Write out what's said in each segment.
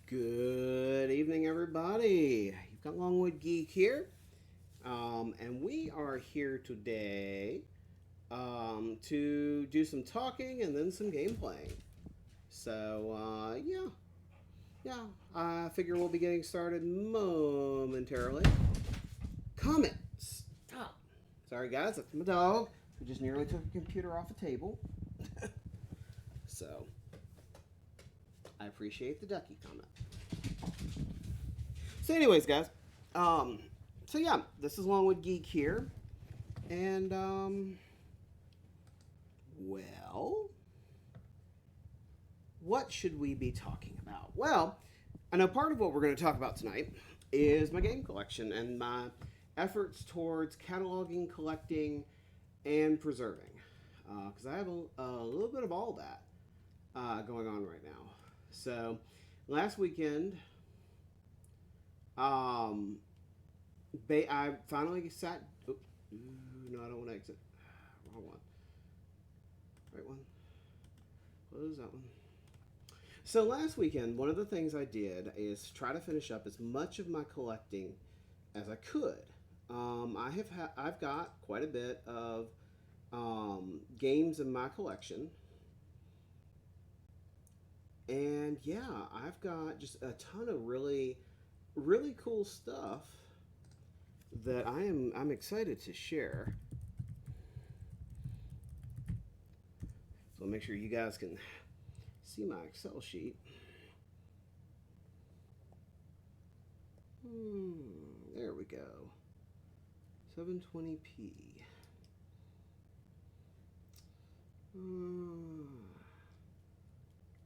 Good evening, everybody. You've got LongwoodGeek here, and we are here today to do some talking and then some game playing. So, I figure we'll be getting started momentarily. Comment, stop. Sorry, guys, that's my dog who just nearly took a computer off a table. So, I appreciate the ducky comment. So, anyways, guys, um, this is Longwood Geek here, and well, what should we be talking about? Well, I know part of what we're going to talk about tonight is my game collection and my efforts towards cataloging, collecting, and preserving, because I have a little bit of all that going on right now. So, last weekend, um, I finally sat. Ooh, no, I don't want to exit. Wrong one. Right one. Close that one. So last weekend, one of the things I did is try to finish up as much of my collecting as I could. I've got quite a bit of games in my collection, and yeah, I've got just a ton of really cool stuff that I'm excited to share. So make sure you guys can see my Excel sheet. There we go. 720p.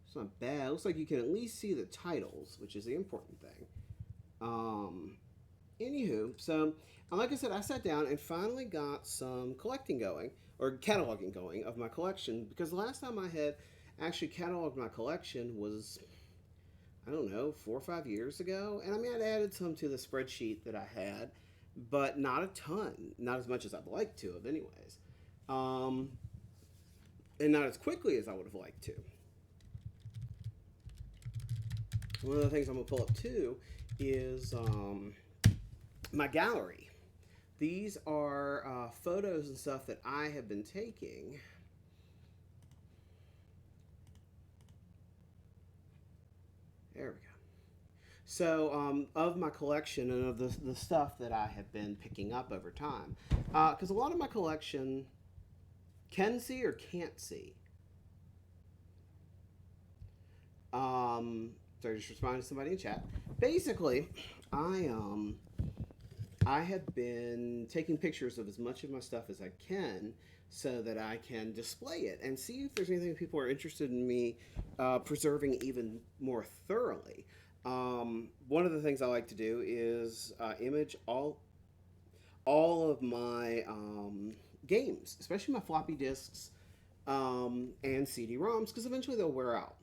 It's not bad. It looks like you can at least see the titles, which is the important thing. Um, Anywho, so like I said, I sat down and finally got some collecting going or cataloging going of my collection because the last time I had actually cataloged my collection was, I don't know, 4 or 5 years ago. And I mean, I'd added some to the spreadsheet that I had, but not a ton, not as much as I'd like to have, anyways, um, and not as quickly as I would have liked to. One of the things I'm gonna pull up too is my gallery. These are photos and stuff that I have been taking. There we go. So, of my collection and of the stuff that I have been picking up over time. Because a lot of my collection can see or can't see. Sorry, just responding to somebody in chat. Basically, I um, I have been taking pictures of as much of my stuff as I can so that I can display it and see if there's anything people are interested in me preserving even more thoroughly. One of the things I like to do is image all of my games, especially my floppy disks and CD-ROMs, because eventually they'll wear out.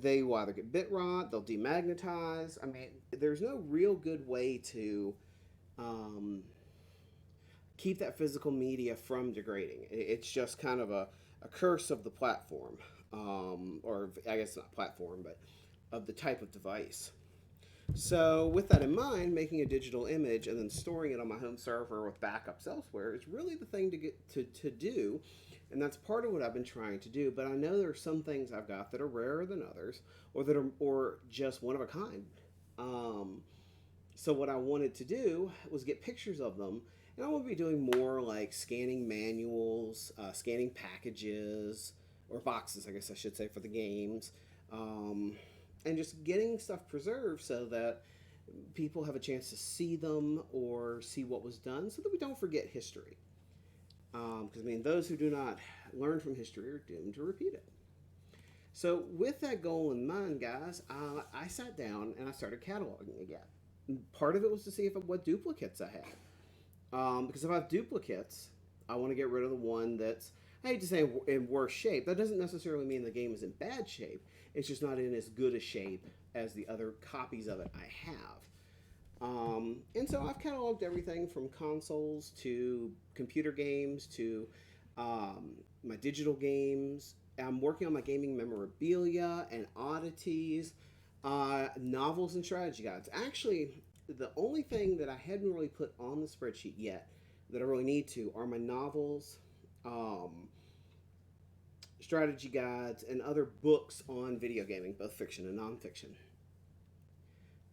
They will either get bit rot, they'll demagnetize. I mean, there's no real good way to um, keep that physical media from degrading. It's just kind of a curse of the platform, or I guess not platform, but of the type of device. So, with that in mind, making a digital image and then storing it on my home server with backups elsewhere is really the thing to do, and that's part of what I've been trying to do. But I know there are some things I've got that are rarer than others, or that are or just one of a kind. Um, so what I wanted to do was get pictures of them, and I want to be doing more like scanning manuals, scanning packages or boxes, I guess I should say, for the games. Um, and just getting stuff preserved so that people have a chance to see them or see what was done so that we don't forget history. Because, I mean, those who do not learn from history are doomed to repeat it. So, with that goal in mind, guys, I sat down and I started cataloging again. Part of it was to see if what duplicates I had. Because if I have duplicates, I want to get rid of the one that's, I hate to say, in worse shape. That doesn't necessarily mean the game is in bad shape. It's just not in as good a shape as the other copies of it I have. And so I've cataloged everything from consoles to computer games to my digital games. I'm working on my gaming memorabilia and oddities. Novels and strategy guides. Actually, the only thing that I hadn't really put on the spreadsheet yet that I really need to are my novels, um, strategy guides, and other books on video gaming, both fiction and nonfiction.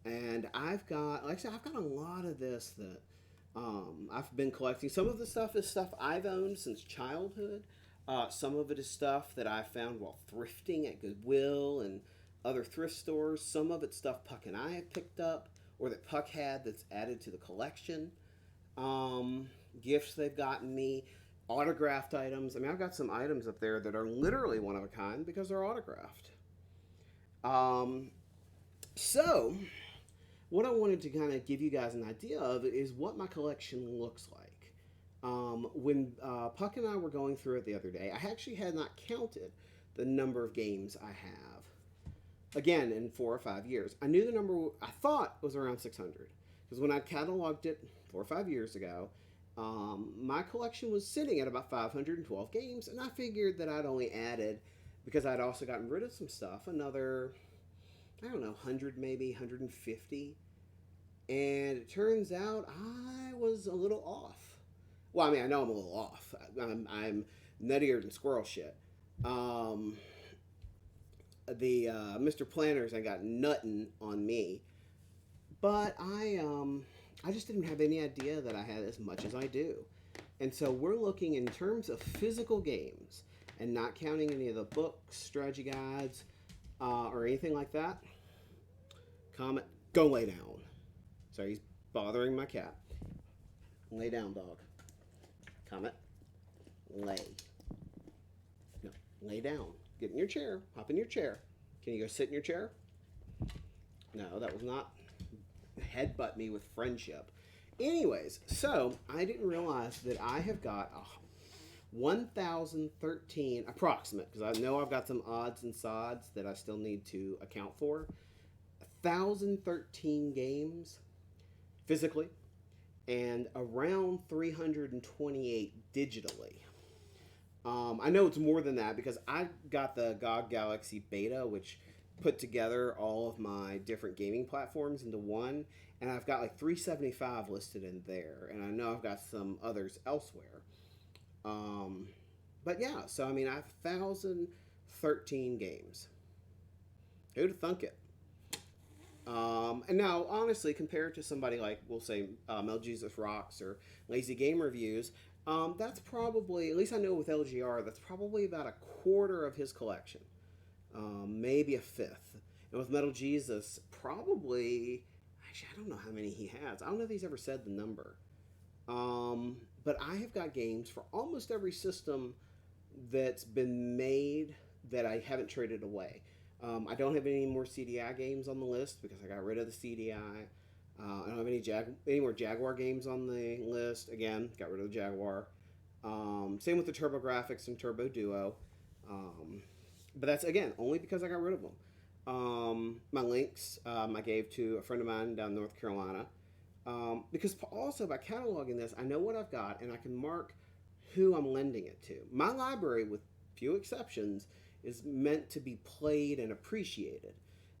And I've got, like I said, I've got a lot of this that I've been collecting. Some of the stuff is stuff I've owned since childhood. Some of it is stuff that I found while thrifting at Goodwill and other thrift stores. Some of it's stuff Puck and I have picked up or that Puck had that's added to the collection. Um, Gifts they've gotten me, autographed items. I mean, I've got some items up there that are literally one of a kind because they're autographed. Um, so, what I wanted to kind of give you guys an idea of is what my collection looks like. When Puck and I were going through it the other day, I actually had not counted the number of games I have. Again, in 4 or 5 years, I knew the number I thought was around 600 because when I cataloged it 4 or 5 years ago, my collection was sitting at about 512 games, and I figured that I'd only added because I'd also gotten rid of some stuff, another I don't know, 100 maybe, 150. And it turns out I was a little off. Well, I mean, I know I'm a little off. I'm nuttier than squirrel shit. Um, the Mr. Planners, I got nutting on me. But I just didn't have any idea that I had as much as I do. And so we're looking in terms of physical games and not counting any of the books, strategy guides, or anything like that. Comet, go lay down. Sorry, he's bothering my cat. Lay down, dog. Comet, lay. No, lay down. Get in your chair. Hop in your chair. Can you go sit in your chair? No, that was not headbutt me with friendship. Anyways, so I didn't realize that I have got 1,013 approximate, because I know I've got some odds and sods that I still need to account for. 1,013 games physically and around 328 digitally. I know it's more than that because I got the GOG Galaxy Beta, which put together all of my different gaming platforms into one, and I've got like 375 listed in there, and I know I've got some others elsewhere. Um, but yeah, so I mean, I have 1,013 games. Who'd have thunk it? And now, honestly, compared to somebody like, we'll say, Mel Jesus Rocks or Lazy Game Reviews, that's probably, at least I know with LGR, that's probably about a quarter of his collection. Maybe a fifth. And with Metal Jesus, probably, actually, I don't know how many he has. I don't know if he's ever said the number. But I have got games for almost every system that's been made that I haven't traded away. I don't have any more CDI games on the list because I got rid of the CDI. I don't have any more Jaguar games on the list. Again, got rid of the Jaguar. Same with the TurboGrafx and Turbo Duo. But that's, again, only because I got rid of them. My links I gave to a friend of mine down in North Carolina. Because also by cataloging this, I know what I've got and I can mark who I'm lending it to. My library, with few exceptions, is meant to be played and appreciated.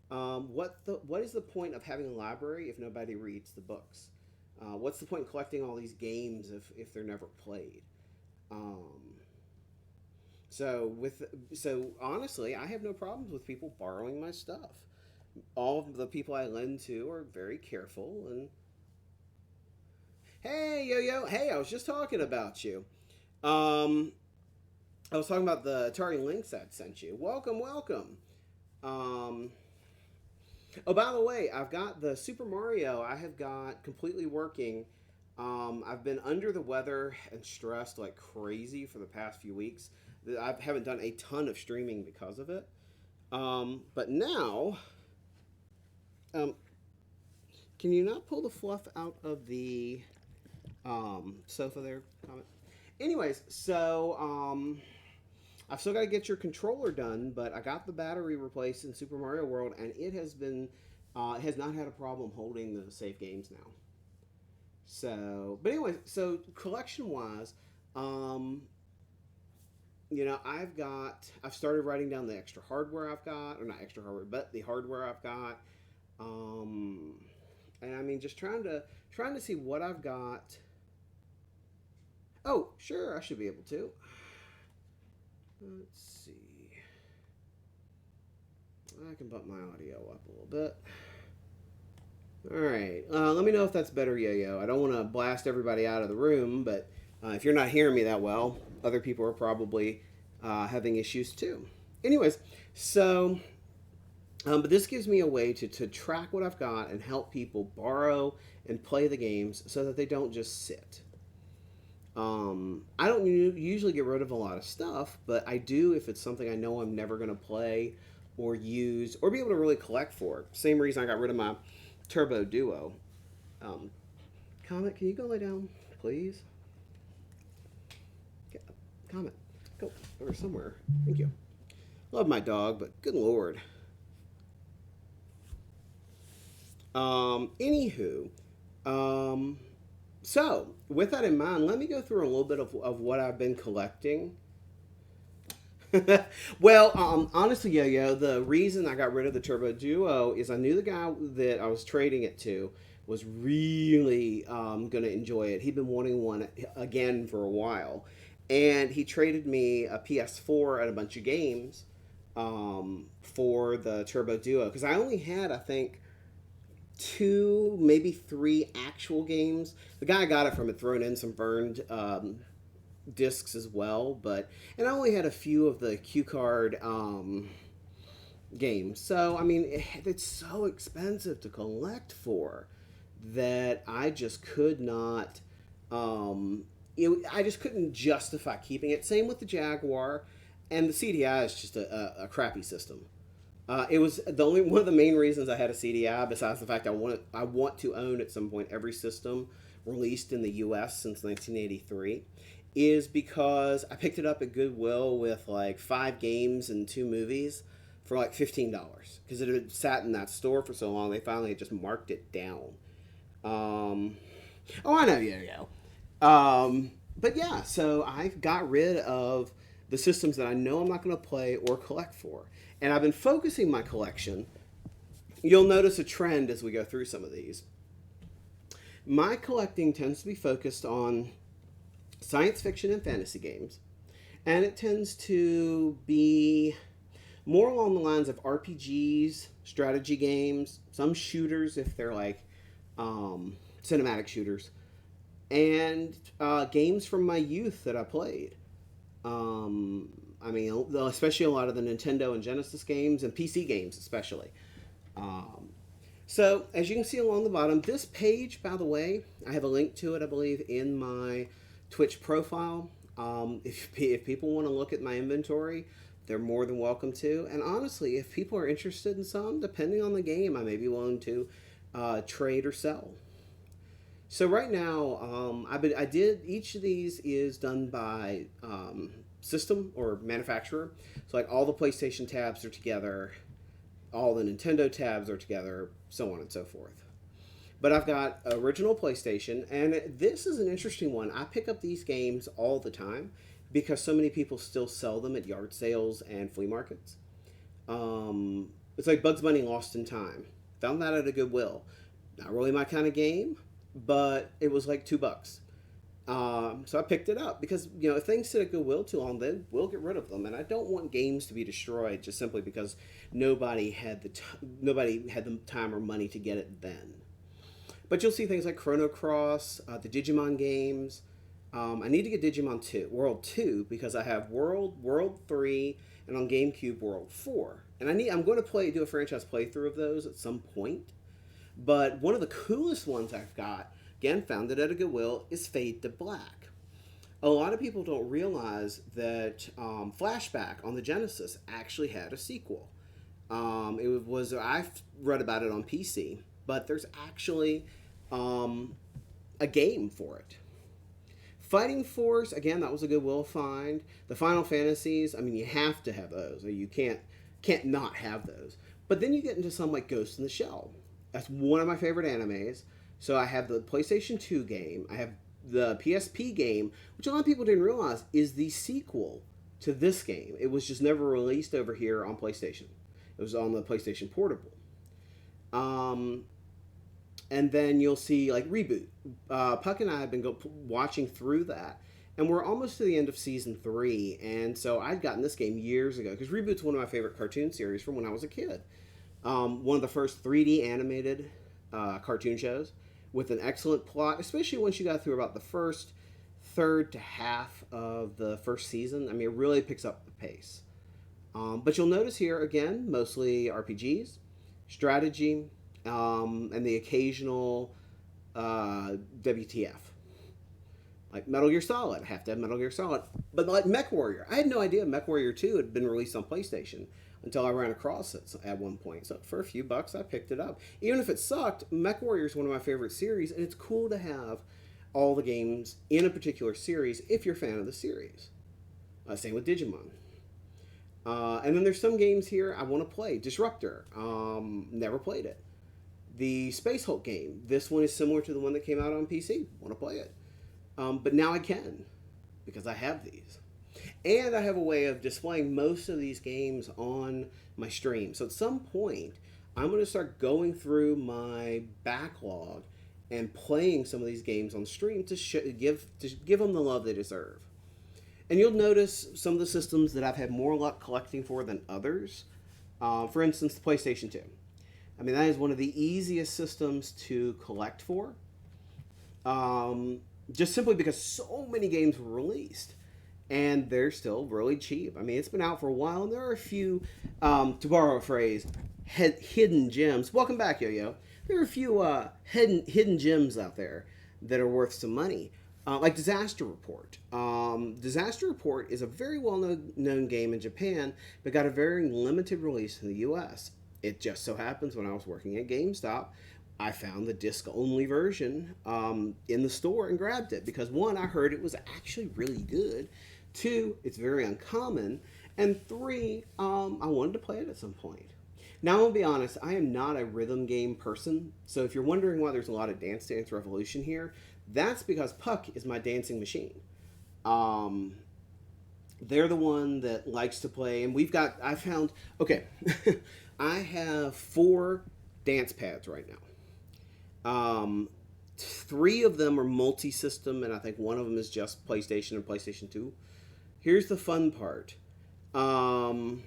What is the point of having a library if nobody reads the books? What's the point in collecting all these games if they're never played? Um, so honestly, I have no problems with people borrowing my stuff. All of the people I lend to are very careful and hey yo yo, hey, I was just talking about you. Um, I was talking about the Atari links I'd sent you. Welcome, welcome. Um, oh, by the way, I've got the Super Mario. I have got completely working. I've been under the weather and stressed like crazy for the past few weeks. I haven't done a ton of streaming because of it. But now, um, can you not pull the fluff out of the sofa there? Comment. Anyways, so I've still got to get your controller done, but I got the battery replaced in Super Mario World, and it has not had a problem holding the save games now. So, but anyway, so collection wise, I've started writing down the extra hardware I've got, or not extra hardware, but the hardware I've got. Um, and I mean, just trying to see what I've got. Oh, sure, I should be able to. Let's see. I can bump my audio up a little bit. All right. Let me know if that's better, Yo-Yo. I don't want to blast everybody out of the room, but if you're not hearing me that well, other people are probably having issues too. Anyways, so but this gives me a way to track what I've got and help people borrow and play the games so that they don't just sit. I don't usually get rid of a lot of stuff, but I do if it's something I know I'm never going to play or use or be able to really collect for. Same reason I got rid of my Turbo Duo. Um, Comet, can you go lay down, please? Yeah, Comet, go over somewhere. Thank you. Love my dog, but good lord. Anywho, um, so with that in mind, let me go through a little bit of what I've been collecting. Well, honestly, Yo-Yo, the reason I got rid of the Turbo Duo is I knew the guy that I was trading it to was really going to enjoy it. He'd been wanting one again for a while. And he traded me a PS4 and a bunch of games for the Turbo Duo. Because I only had, I think, two, maybe three actual games. The guy I got it from had thrown in some burned discs as well, but and I only had a few of the Q card games. So I mean, it's so expensive to collect for that I just could not. I just couldn't justify keeping it. Same with the Jaguar, and the CDI is just a crappy system. It was the only one of the main reasons I had a CDI, besides the fact I want to own at some point every system released in the U.S. since 1983, is because I picked it up at Goodwill with like 5 games and 2 movies for like $15 because it had sat in that store for so long. They finally just marked it down. Um, oh, I know, yeah. But yeah, so I got rid of the systems that I know I'm not going to play or collect for. And I've been focusing my collection. You'll notice a trend as we go through some of these. My collecting tends to be focused on science fiction and fantasy games. And it tends to be more along the lines of RPGs, strategy games, some shooters if they're like cinematic shooters, and games from my youth that I played. I mean, especially a lot of the Nintendo and Genesis games and PC games, especially. Um, so, as you can see along the bottom, this page, by the way, I have a link to it, I believe, in my Twitch profile. If people want to look at my inventory, they're more than welcome to. And honestly, if people are interested in some, depending on the game, I may be willing to trade or sell. So right now, I did each of these is done by system or manufacturer. So like all the PlayStation tabs are together, all the Nintendo tabs are together, so on and so forth. But I've got original PlayStation, and this is an interesting one. I pick up these games all the time because so many people still sell them at yard sales and flea markets. It's like Bugs Bunny Lost in Time. Found that at a Goodwill. Not really my kind of game, but it was like $2. So I picked it up because if things sit at Goodwill too long, then we'll get rid of them, and I don't want games to be destroyed just simply because nobody had the time or money to get it then. But you'll see things like Chrono Cross, the Digimon games. I need to get Digimon 2, World 2, because I have World 3, and on GameCube World 4. And I'm going to do a franchise playthrough of those at some point. But one of the coolest ones I've got, again, found it at a Goodwill, is Fade to Black. A lot of people don't realize that Flashback on the Genesis actually had a sequel. I read about it on PC, but there's actually a game for it. Fighting Force, again, that was a Goodwill find. The Final Fantasies, I mean, you have to have those. You can't not have those. But then you get into some like Ghost in the Shell. That's one of my favorite animes. So I have the PlayStation 2 game. I have the PSP game, which a lot of people didn't realize is the sequel to this game. It was just never released over here on PlayStation. It was on the PlayStation Portable. Um, and then you'll see like Reboot. Puck and I have been watching through that, and we're almost to the end of season 3. And so I'd gotten this game years ago because Reboot's one of my favorite cartoon series from when I was a kid. One of the first 3D animated cartoon shows with an excellent plot, especially once you got through about the first third to half of the first season. I mean, it really picks up the pace. But you'll notice here again, mostly RPGs, strategy, and the occasional WTF. Like Metal Gear Solid. I have to have Metal Gear Solid. But like Mech Warrior. I had no idea Mech Warrior 2 had been released on PlayStation until I ran across it at one point. So for a few bucks, I picked it up. Even if it sucked, Mech Warrior is one of my favorite series, and it's cool to have all the games in a particular series if you're a fan of the series. Same with Digimon. And then there's some games here I want to play. Disruptor. Never played it. The Space Hulk game. This one is similar to the one that came out on PC. Want to play it. But now I can, because I have these. And I have a way of displaying most of these games on my stream. So at some point, I'm going to start going through my backlog and playing some of these games on stream to give them the love they deserve. And you'll notice some of the systems that I've had more luck collecting for than others. For instance, the PlayStation 2. I mean, that is one of the easiest systems to collect for. Just simply because so many games were released. And they're still really cheap. I mean, it's been out for a while, and there are a few, to borrow a phrase, hidden gems. Welcome back, Yo-Yo. There are a few hidden gems out there that are worth some money. Like Disaster Report. Disaster Report is a very well-known game in Japan, but got a very limited release in the U.S. It just so happens when I was working at GameStop, I found the disc-only version in the store and grabbed it. Because one, I heard it was actually really good. Two, it's very uncommon. And three, I wanted to play it at some point. Now, I'll be honest, I am not a rhythm game person. So if you're wondering why there's a lot of Dance Dance Revolution here, that's because Puck is my dancing machine. They're the one that likes to play. And I found, okay, I have 4 dance pads right now. 3 of them are multi-system, and I think one of them is just PlayStation and PlayStation 2. Here's the fun part. I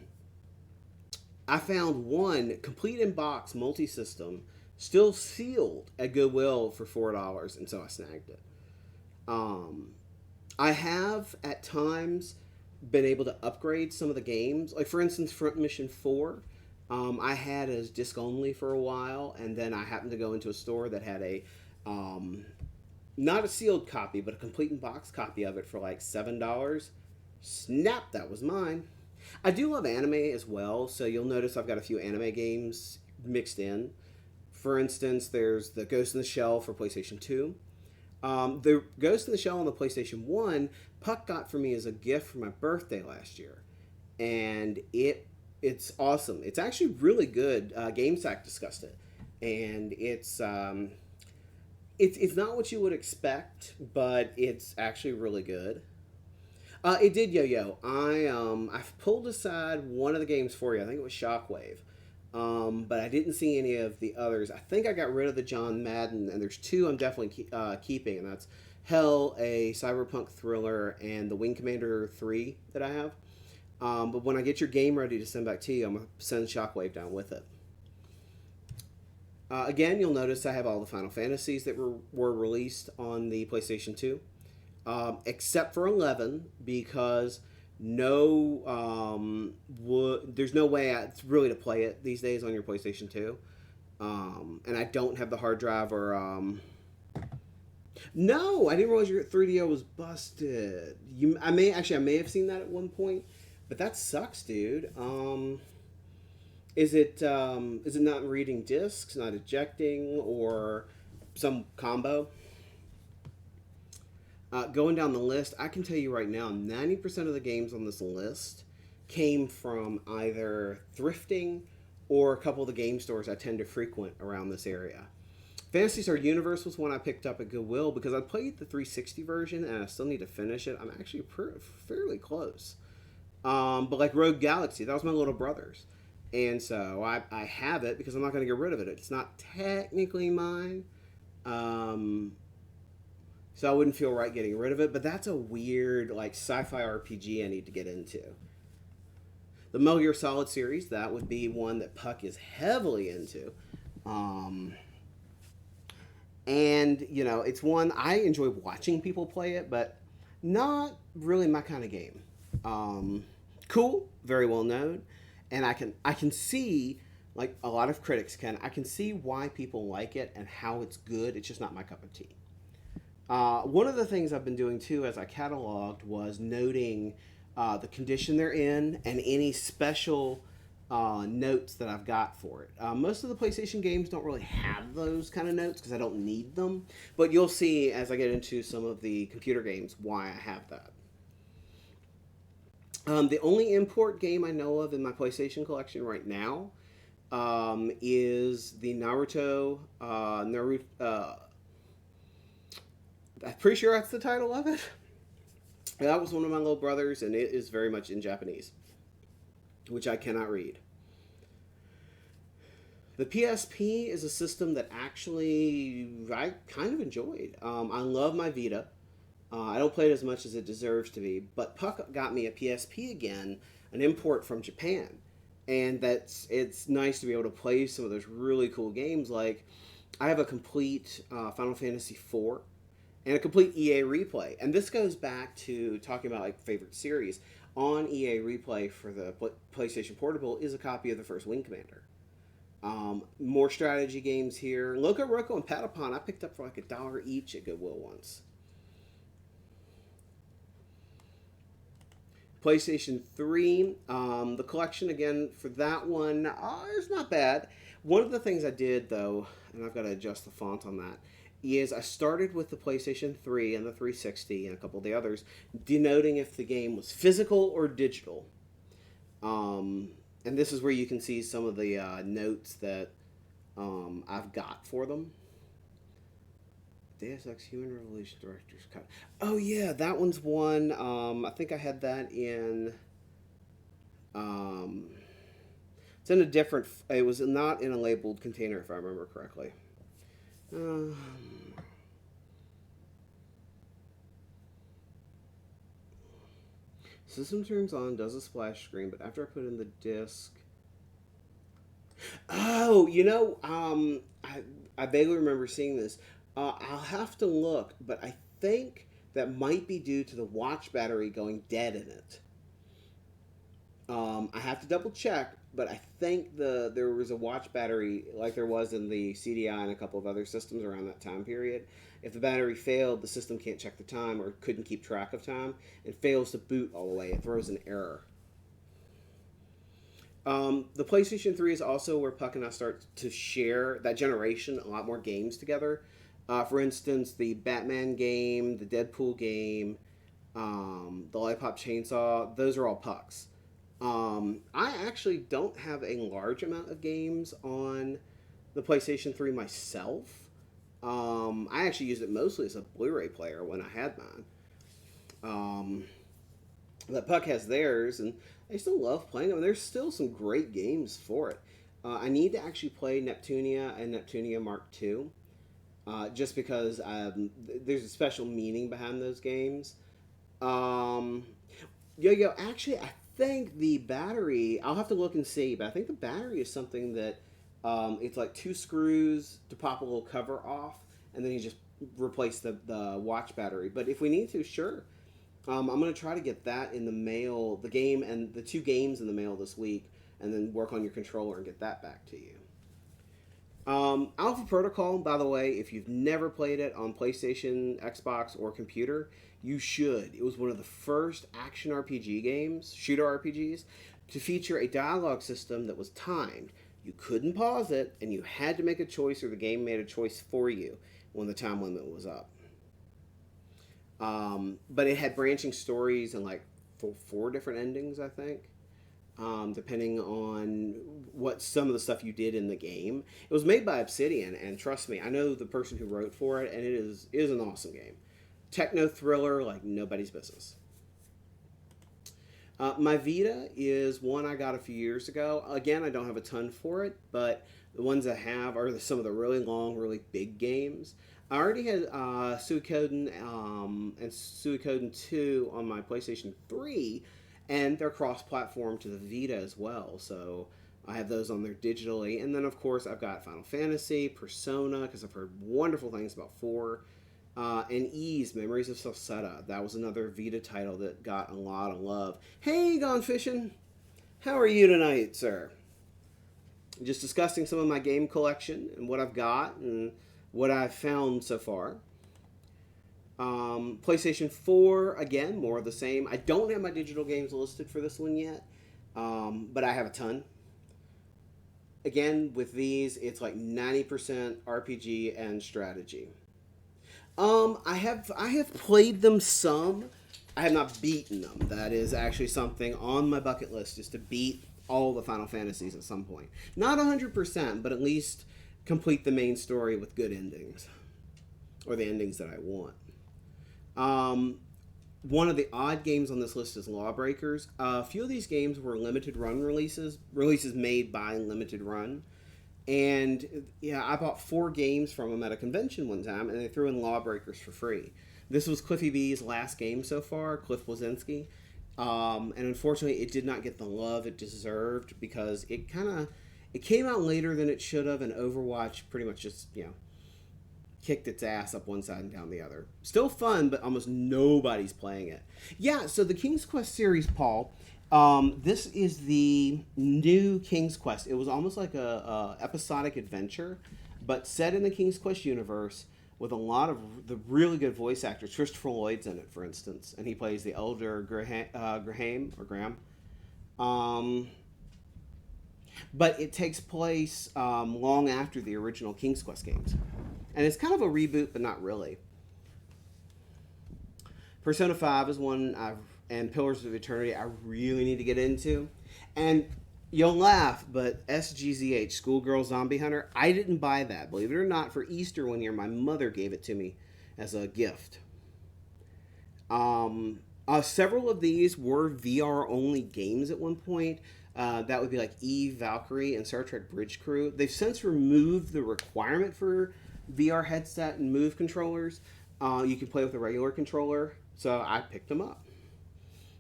found one complete in box multi-system, still sealed at Goodwill for $4, and so I snagged it. I have at times been able to upgrade some of the games. Like for instance, Front Mission 4. I had as disc only for a while, and then I happened to go into a store that had a not a sealed copy, but a complete in box copy of it for like $7. Snap, that was mine. I do love anime as well, so you'll notice I've got a few anime games mixed in. For instance, there's the Ghost in the Shell for PlayStation 2. The Ghost in the Shell on the PlayStation 1, Puck got for me as a gift for my birthday last year. And it's awesome. It's actually really good. GameSack discussed it. And it's not what you would expect, but it's actually really good. It did, Yo-Yo. I've pulled aside one of the games for you. I think it was Shockwave. But I didn't see any of the others. I think I got rid of the John Madden, and there's 2 I'm definitely keeping, and that's Hell, a cyberpunk thriller, and the Wing Commander 3 that I have. But when I get your game ready to send back to you, I'm going to send Shockwave down with it. Again, you'll notice I have all the Final Fantasies that were released on the PlayStation 2. Except for 11, because there's no way really to play it these days on your PlayStation 2. And I don't have the hard drive or... No, I didn't realize your 3DO was busted. I may have seen that at one point, but that sucks, dude. Is it not reading discs, not ejecting, or some combo? Going down the list, I can tell you right now, 90% of the games on this list came from either thrifting or a couple of the game stores I tend to frequent around this area. Phantasy Star Universe was one I picked up at Goodwill because I played the 360 version and I still need to finish it. I'm actually fairly close. But like Rogue Galaxy, that was my little brother's. And so I have it because I'm not going to get rid of it. It's not technically mine. Um, so I wouldn't feel right getting rid of it. But that's a weird, like, sci-fi RPG I need to get into. The Metal Gear Solid series, that would be one that Puck is heavily into. Um, and, you know, it's one I enjoy watching people play it, but not really my kind of game. Um, cool, very well known, and I can see, like a lot of critics can, I can see why people like it and how it's good. It's just not my cup of tea. One of the things I've been doing too, as I cataloged, was noting the condition they're in and any special notes that I've got for it. Most of the PlayStation games don't really have those kind of notes because I don't need them, but you'll see as I get into some of the computer games why I have that. The only import game I know of in my PlayStation collection right now is the Naruto. I'm pretty sure that's the title of it. That was one of my little brothers, and it is very much in Japanese, which I cannot read. The PSP is a system that actually I kind of enjoyed. I love my Vita. I don't play it as much as it deserves to be, but Puck got me a PSP again, an import from Japan, and it's nice to be able to play some of those really cool games. Like I have a complete Final Fantasy IV and a complete EA replay, and this goes back to talking about like favorite series. On EA replay for the PlayStation Portable is a copy of the first Wing Commander. More strategy games here. Loco Roco and Patapon I picked up for like $1 each at Goodwill once. PlayStation 3, the collection again for that one is not bad. One of the things I did though, and I've got to adjust the font on that, is I started with the PlayStation 3 and the 360 and a couple of the others, denoting if the game was physical or digital. And this is where you can see some of the notes that I've got for them. Deus Ex Human Revolution Director's Cut. Oh yeah, that one's one. I think I had that in. It's in a different. It was not in a labeled container, if I remember correctly. System turns on, does a splash screen, but after I put in the disc. Oh, I vaguely remember seeing this. I'll have to look, but I think that might be due to the watch battery going dead in it. I have to double check, but I think there was a watch battery like there was in the CDI and a couple of other systems around that time period. If the battery failed, the system can't check the time or couldn't keep track of time and fails to boot all the way. It throws an error. The PlayStation 3 is also where Puck and I start to share that generation a lot more games together. For instance, the Batman game, the Deadpool game, the Lollipop Chainsaw, those are all Pucks. I actually don't have a large amount of games on the PlayStation 3 myself. I actually used it mostly as a Blu-ray player when I had mine. But Puck has theirs, and I still love playing them. There's still some great games for it. I need to actually play Neptunia and Neptunia Mark II, just because there's a special meaning behind those games. Actually, I think the battery, I'll have to look and see, but I think the battery is something that it's like 2 screws to pop a little cover off, and then you just replace the watch battery. But if we need to, sure. I'm going to try to get that in the mail, the game and the 2 games in the mail this week, and then work on your controller and get that back to you. Alpha Protocol, by the way, if you've never played it on PlayStation, Xbox, or computer, you should. It was one of the first action RPG games, shooter RPGs, to feature a dialogue system that was timed. You couldn't pause it, and you had to make a choice, or the game made a choice for you when the time limit was up. But it had branching stories and like 4 different endings, I think, depending on what some of the stuff you did in the game. It was made by Obsidian, and trust me, I know the person who wrote for it, and it is an awesome game. Techno thriller like nobody's business. My Vita is one I got a few years ago. Again, I don't have a ton for it, but the ones I have are some of the really long, really big games. I already had Suikoden and Suikoden 2 on my PlayStation 3, and they're cross platform to the Vita as well. So I have those on there digitally. And then, of course, I've got Final Fantasy, Persona, because I've heard wonderful things about 4. And Ease, Memories of Salsetta. That was another Vita title that got a lot of love. Hey, Gone Fishing! How are you tonight, sir? Just discussing some of my game collection and what I've got and what I've found so far. PlayStation 4, again, more of the same. I don't have my digital games listed for this one yet, but I have a ton. Again, with these, it's like 90% RPG and strategy. I have played them some. I have not beaten them. That is actually something on my bucket list, is to beat all the Final Fantasies at some point. Not 100%, but at least complete the main story with good endings, or the endings that I want. One of the odd games on this list is Lawbreakers. A few of these games were limited run releases made by Limited Run. And yeah, I bought 4 games from them at a convention one time, and they threw in Lawbreakers for free. This was Cliffy B's last game so far, Cliff Bleszinski. And unfortunately, it did not get the love it deserved, because it came out later than it should have, and Overwatch pretty much just, kicked its ass up one side and down the other. Still fun, but almost nobody's playing it. Yeah, so the King's Quest series, Paul, this is the new King's Quest. It was almost like a episodic adventure, but set in the King's Quest universe with a lot of the really good voice actors. Christopher Lloyd's in it, for instance, and he plays the elder Graham. But it takes place long after the original King's Quest games. And it's kind of a reboot, but not really. Persona 5 is one and Pillars of Eternity I really need to get into. And you'll laugh, but SGZH, Schoolgirl Zombie Hunter, I didn't buy that. Believe it or not, for Easter one year, my mother gave it to me as a gift. Several of these were VR-only games at one point. That would be like Eve, Valkyrie, and Star Trek Bridge Crew. They've since removed the requirement for VR headset and Move controllers. You can play with a regular controller, so I picked them up.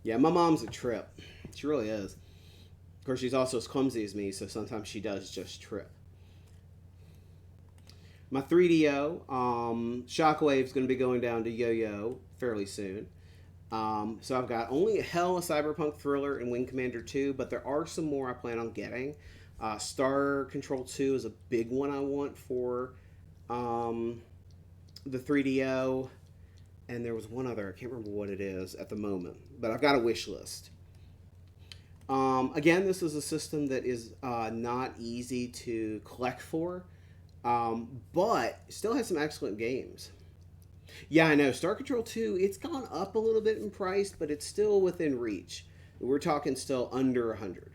Yeah, my mom's a trip. She really is. Of course, she's also as clumsy as me, so sometimes she does just trip. My 3DO, Shockwave's going to be going down to Yo-Yo fairly soon. So I've got only a Cyberpunk Thriller and Wing Commander 2, but there are some more I plan on getting. Star Control 2 is a big one I want for the 3DO, and there was one other, I can't remember what it is at the moment, but I've got a wish list. Again, this is a system that is not easy to collect for, but still has some excellent games. Yeah, I know, Star Control 2, it's gone up a little bit in price, but it's still within reach. We're talking still under 100.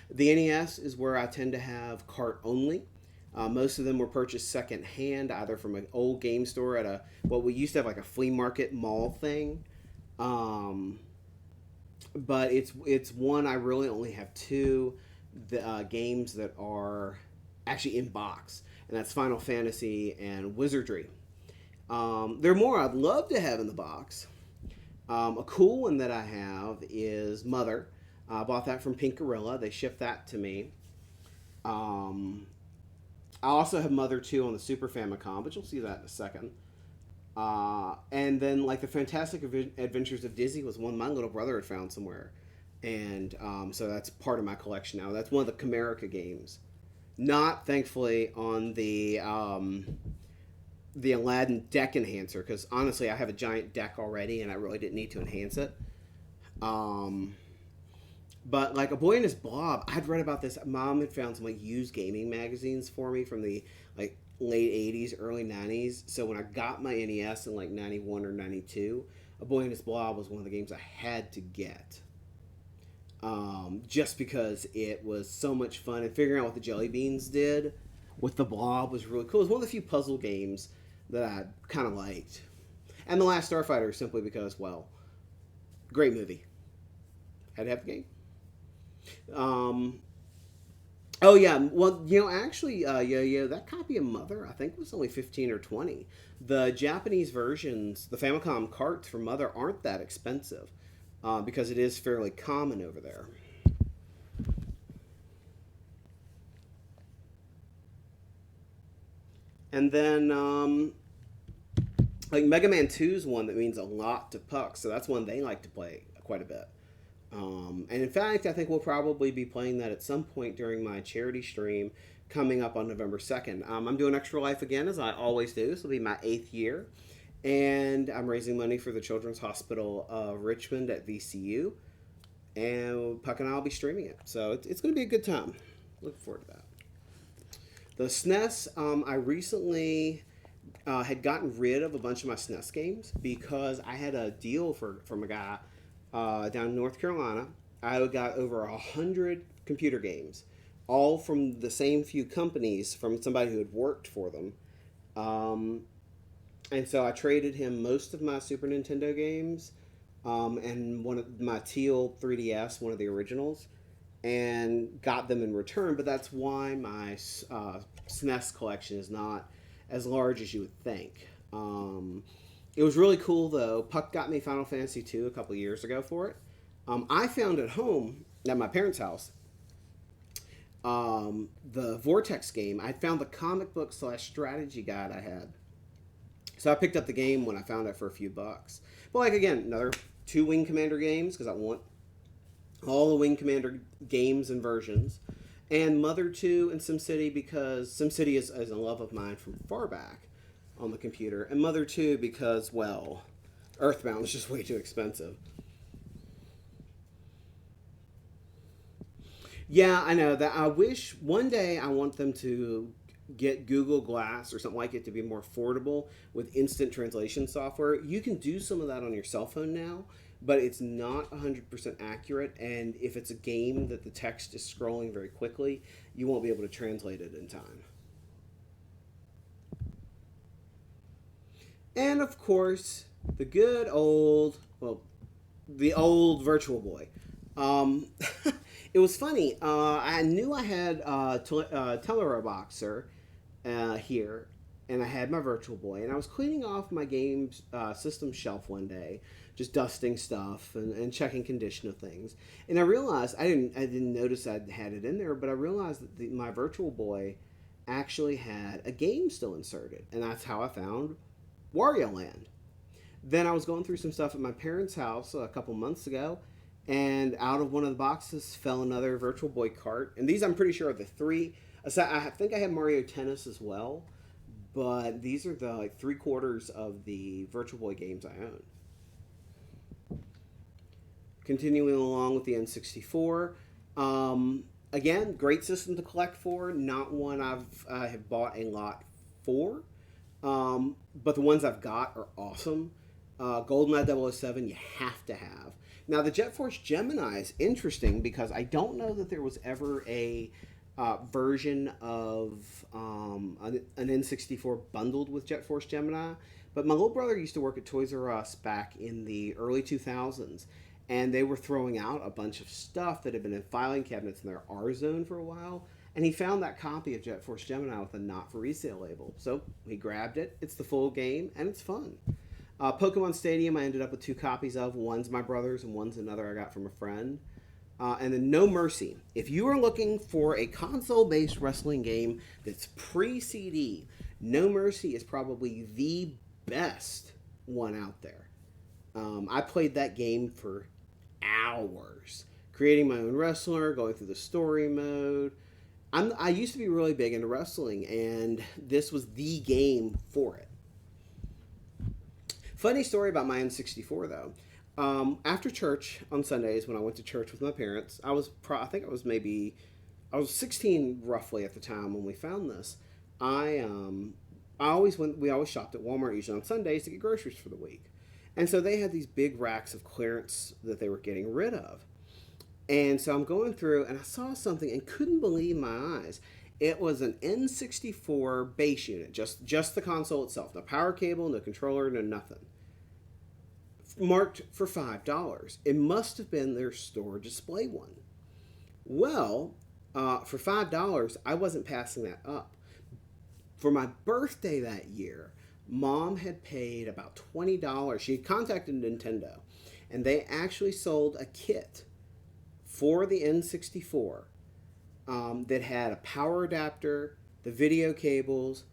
The NES is where I tend to have cart only. Most of them were purchased second hand, either from an old game store at what we used to have like a flea market mall thing. But it's one I really only have 2 games that are actually in box, and that's Final Fantasy and Wizardry. There are more I'd love to have in the box. A cool one that I have is Mother. I bought that from Pink Gorilla. They shipped that to me. I also have Mother 2 on the Super Famicom, but you'll see that in a second. And then, like, the Fantastic Adventures of Dizzy was one my little brother had found somewhere. And so that's part of my collection now. That's one of the Camerica games. Not, thankfully, on the Aladdin deck enhancer, because honestly, I have a giant deck already, and I really didn't need to enhance it. But like A Boy and His Blob, I'd read about this. Mom had found some like used gaming magazines for me from the like late 80s, early 90s. So when I got my NES in like 91 or 92, A Boy and His Blob was one of the games I had to get. Just because it was so much fun, and figuring out what the jelly beans did with the blob was really cool. It was one of the few puzzle games that I kind of liked. And The Last Starfighter, simply because, well, great movie. Had to have the game. Um, oh yeah, well actually, yeah, that copy of Mother I think was only 15 or 20. The Japanese versions, the Famicom carts for Mother aren't that expensive, because it is fairly common over there. And then like Mega Man 2 is one that means a lot to Puck, so that's one they like to play quite a bit. And in fact, I think we'll probably be playing that at some point during my charity stream coming up on November 2nd. I'm doing Extra Life again, as I always do. This will be my 8th year. And I'm raising money for the Children's Hospital of Richmond at VCU. And Puck and I will be streaming it. So it's going to be a good time. Looking forward to that. The SNES, I recently had gotten rid of a bunch of my SNES games because I had a deal from a guy down in North Carolina. I got over 100 computer games, all from the same few companies from somebody who had worked for them. And so I traded him most of my Super Nintendo games, and one of my teal 3DS, one of the originals, and got them in return. But that's why my SNES collection is not as large as you would think. It was really cool though. Puck got me Final Fantasy II a couple years ago for it. I found at home at my parents' house the Vortex game. I found the comic book / strategy guide I had. So I picked up the game when I found it for a few bucks. But like again, another 2 Wing Commander games because I want all the Wing Commander games and versions. And Mother 2 and SimCity because SimCity is a love of mine from far back on the computer. And Mother 2 because, well, Earthbound is just way too expensive. Yeah, I know that. I wish one day I want them to get Google Glass or something like it to be more affordable with instant translation software. You can do some of that on your cell phone now, but it's not 100% accurate. And if it's a game that the text is scrolling very quickly, you won't be able to translate it in time. And of course, the good old, well, the old Virtual Boy. Um, it was funny. I knew I had Teleroboxer here, and I had my Virtual Boy, and I was cleaning off my game's system shelf one day, just dusting stuff and checking condition of things. And I realized I didn't notice I had it in there, but I realized that my Virtual Boy actually had a game still inserted, and that's how I found Wario Land. Then I was going through some stuff at my parents' house a couple months ago, and out of one of the boxes fell another Virtual Boy cart. And these, I'm pretty sure, are the three. I think I had Mario Tennis as well, but these are the like 3/4 of the Virtual Boy games I own. Continuing along with the N64, again, great system to collect for. Not one I have bought a lot for, but the ones I've got are awesome. GoldenEye 007 you have to have. Now the Jet Force Gemini is interesting because I don't know that there was ever a version of an N64 bundled with Jet Force Gemini, but my little brother used to work at Toys R Us back in the early 2000s, and they were throwing out a bunch of stuff that had been in filing cabinets in their R zone for a while, and he found that copy of Jet Force Gemini with a not for resale label. So he grabbed it. It's the full game, and it's fun. Pokemon Stadium I ended up with 2 copies of. One's my brother's and one's another I got from a friend. And then No Mercy. If you are looking for a console-based wrestling game that's pre-CD, No Mercy is probably the best one out there. I played that game for hours, creating my own wrestler, going through the story mode. I used to be really big into wrestling, and this was the game for it. Funny story about my N64 though. After church on Sundays, when I went to church with my parents, I think I was 16 roughly at the time when we found this. We always shopped at Walmart usually on Sundays to get groceries for the week. And so they had these big racks of clearance that they were getting rid of. And so I'm going through and I saw something and couldn't believe my eyes. It was an N64 base unit, just the console itself. No power cable, no controller, no nothing. marked for $5. It must have been their store display one. Well, for $5, I wasn't passing that up. For my birthday that year, Mom had paid about $20. She had contacted Nintendo, and they actually sold a kit for the N64 that had a power adapter, the video cables,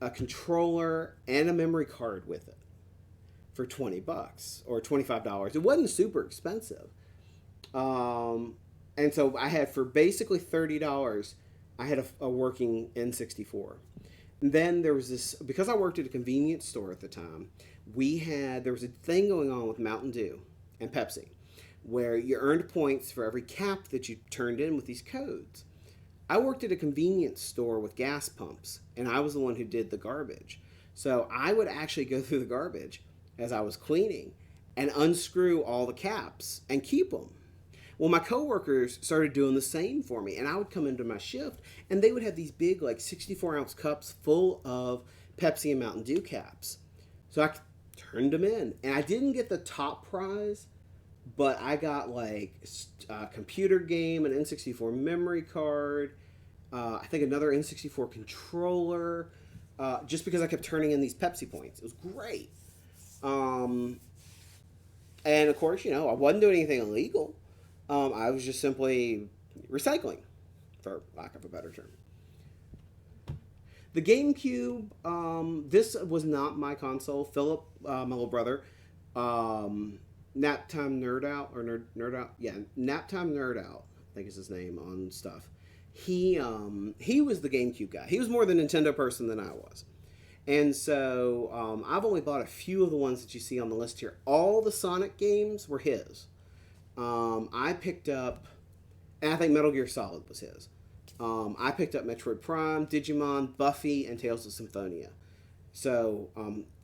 a controller, and a memory card with it for $20 or $25. It wasn't super expensive. And so I had, for basically $30, I had a working N64. And then there was this, because I worked at a convenience store at the time, there was a thing going on with Mountain Dew and Pepsi where you earned points for every cap that you turned in with these codes. I worked at a convenience store with gas pumps, and I was the one who did the garbage. So I would actually go through the garbage as I was cleaning and unscrew all the caps and keep them. Well, my coworkers started doing the same for me, and I would come into my shift, and they would have these big, like 64-ounce cups full of Pepsi and Mountain Dew caps. So I turned them in, and I didn't get the top prize, but I got like a computer game, an N64 memory card, I think another N64 controller, just because I kept turning in these Pepsi points. It was great. And of course, I wasn't doing anything illegal. I was just simply recycling, for lack of a better term. The GameCube, this was not my console. Philip, my little brother, Naptime Nerd Out, or Nerd Out, yeah, Naptime Nerd Out, I think is his name on stuff. He was the GameCube guy. He was more the Nintendo person than I was. And so I've only bought a few of the ones that you see on the list here. All the Sonic games were his. I picked up, and I think Metal Gear Solid was his. I picked up Metroid Prime, Digimon, Buffy, and Tales of Symphonia. So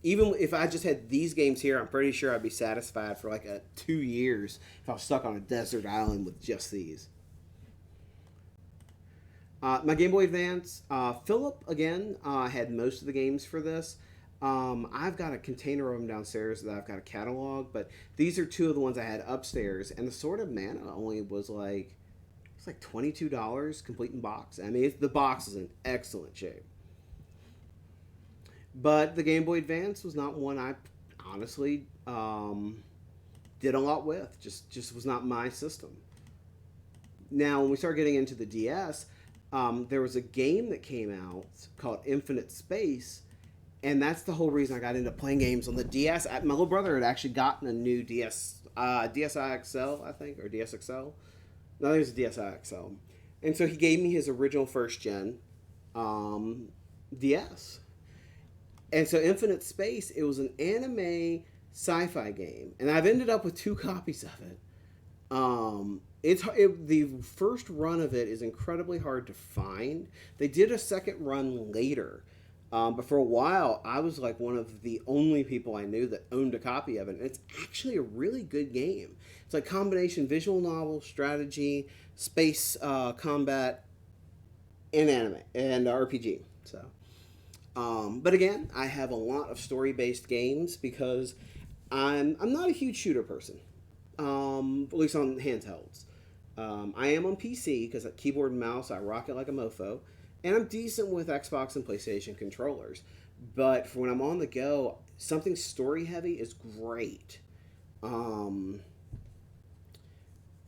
even if I just had these games here, I'm pretty sure I'd be satisfied for like 2 years if I was stuck on a desert island with just these. My Game Boy Advance, Philip, again, had most of the games for this. I've got a container of them downstairs that I've got a catalog, but these are two of the ones I had upstairs, and the Sword of Mana only was like, it's like $22 complete in box. I mean, the box is in excellent shape. But the Game Boy Advance was not one I honestly did a lot with. Just was not my system. Now, when we start getting into the DS, there was a game that came out called Infinite Space, and that's the whole reason I got into playing games on the DS. My little brother had actually gotten a new DSi XL, I think, or DSXL. No, I think it was a DSi XL. And so he gave me his original first gen DS. And so Infinite Space, it was an anime sci-fi game, and I've ended up with 2 copies of it. The first run of it is incredibly hard to find. They did a second run later, but for a while I was like one of the only people I knew that owned a copy of it. And it's actually a really good game. It's like combination visual novel, strategy, space combat, and anime and RPG. So, but again, I have a lot of story-based games because I'm not a huge shooter person. At least on handhelds. I am on PC because at keyboard and mouse I rock it like a mofo, and I'm decent with Xbox and PlayStation controllers. But for when I'm on the go, something story heavy is great.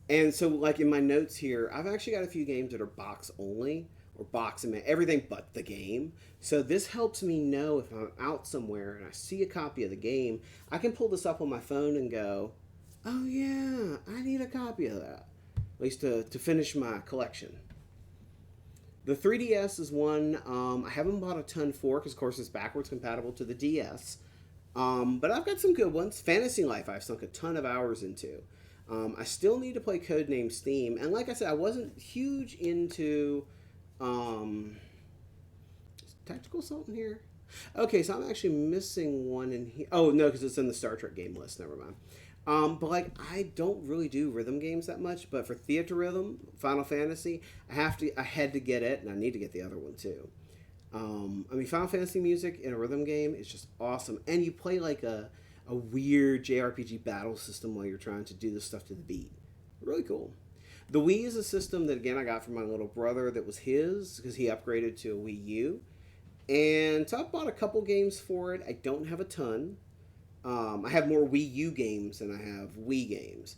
And so, like in my notes here, I've actually got a few games that are box only or box and everything but the game. So this helps me know if I'm out somewhere and I see a copy of the game, I can pull this up on my phone and go, oh yeah, I need a copy of that. At least to finish my collection. The 3DS is one I haven't bought a ton for because, of course, it's backwards compatible to the DS. But I've got some good ones. Fantasy Life I've sunk a ton of hours into. I still need to play Codename Steam. And like I said, I wasn't huge into... is Tactical Assault in here? Okay, so I'm actually missing one in here. Oh, no, because it's in the Star Trek game list. Never mind. But like I don't really do rhythm games that much, but for Theater Rhythm, Final Fantasy, I had to get it, and I need to get the other one too. I mean, Final Fantasy music in a rhythm game is just awesome, and you play like a a weird JRPG battle system while you're trying to do the stuff to the beat. Really cool. The Wii is a system that again I got from my little brother that was his because he upgraded to a Wii U, and so I bought a couple games for it. I don't have a ton. I have more Wii U games than I have Wii games.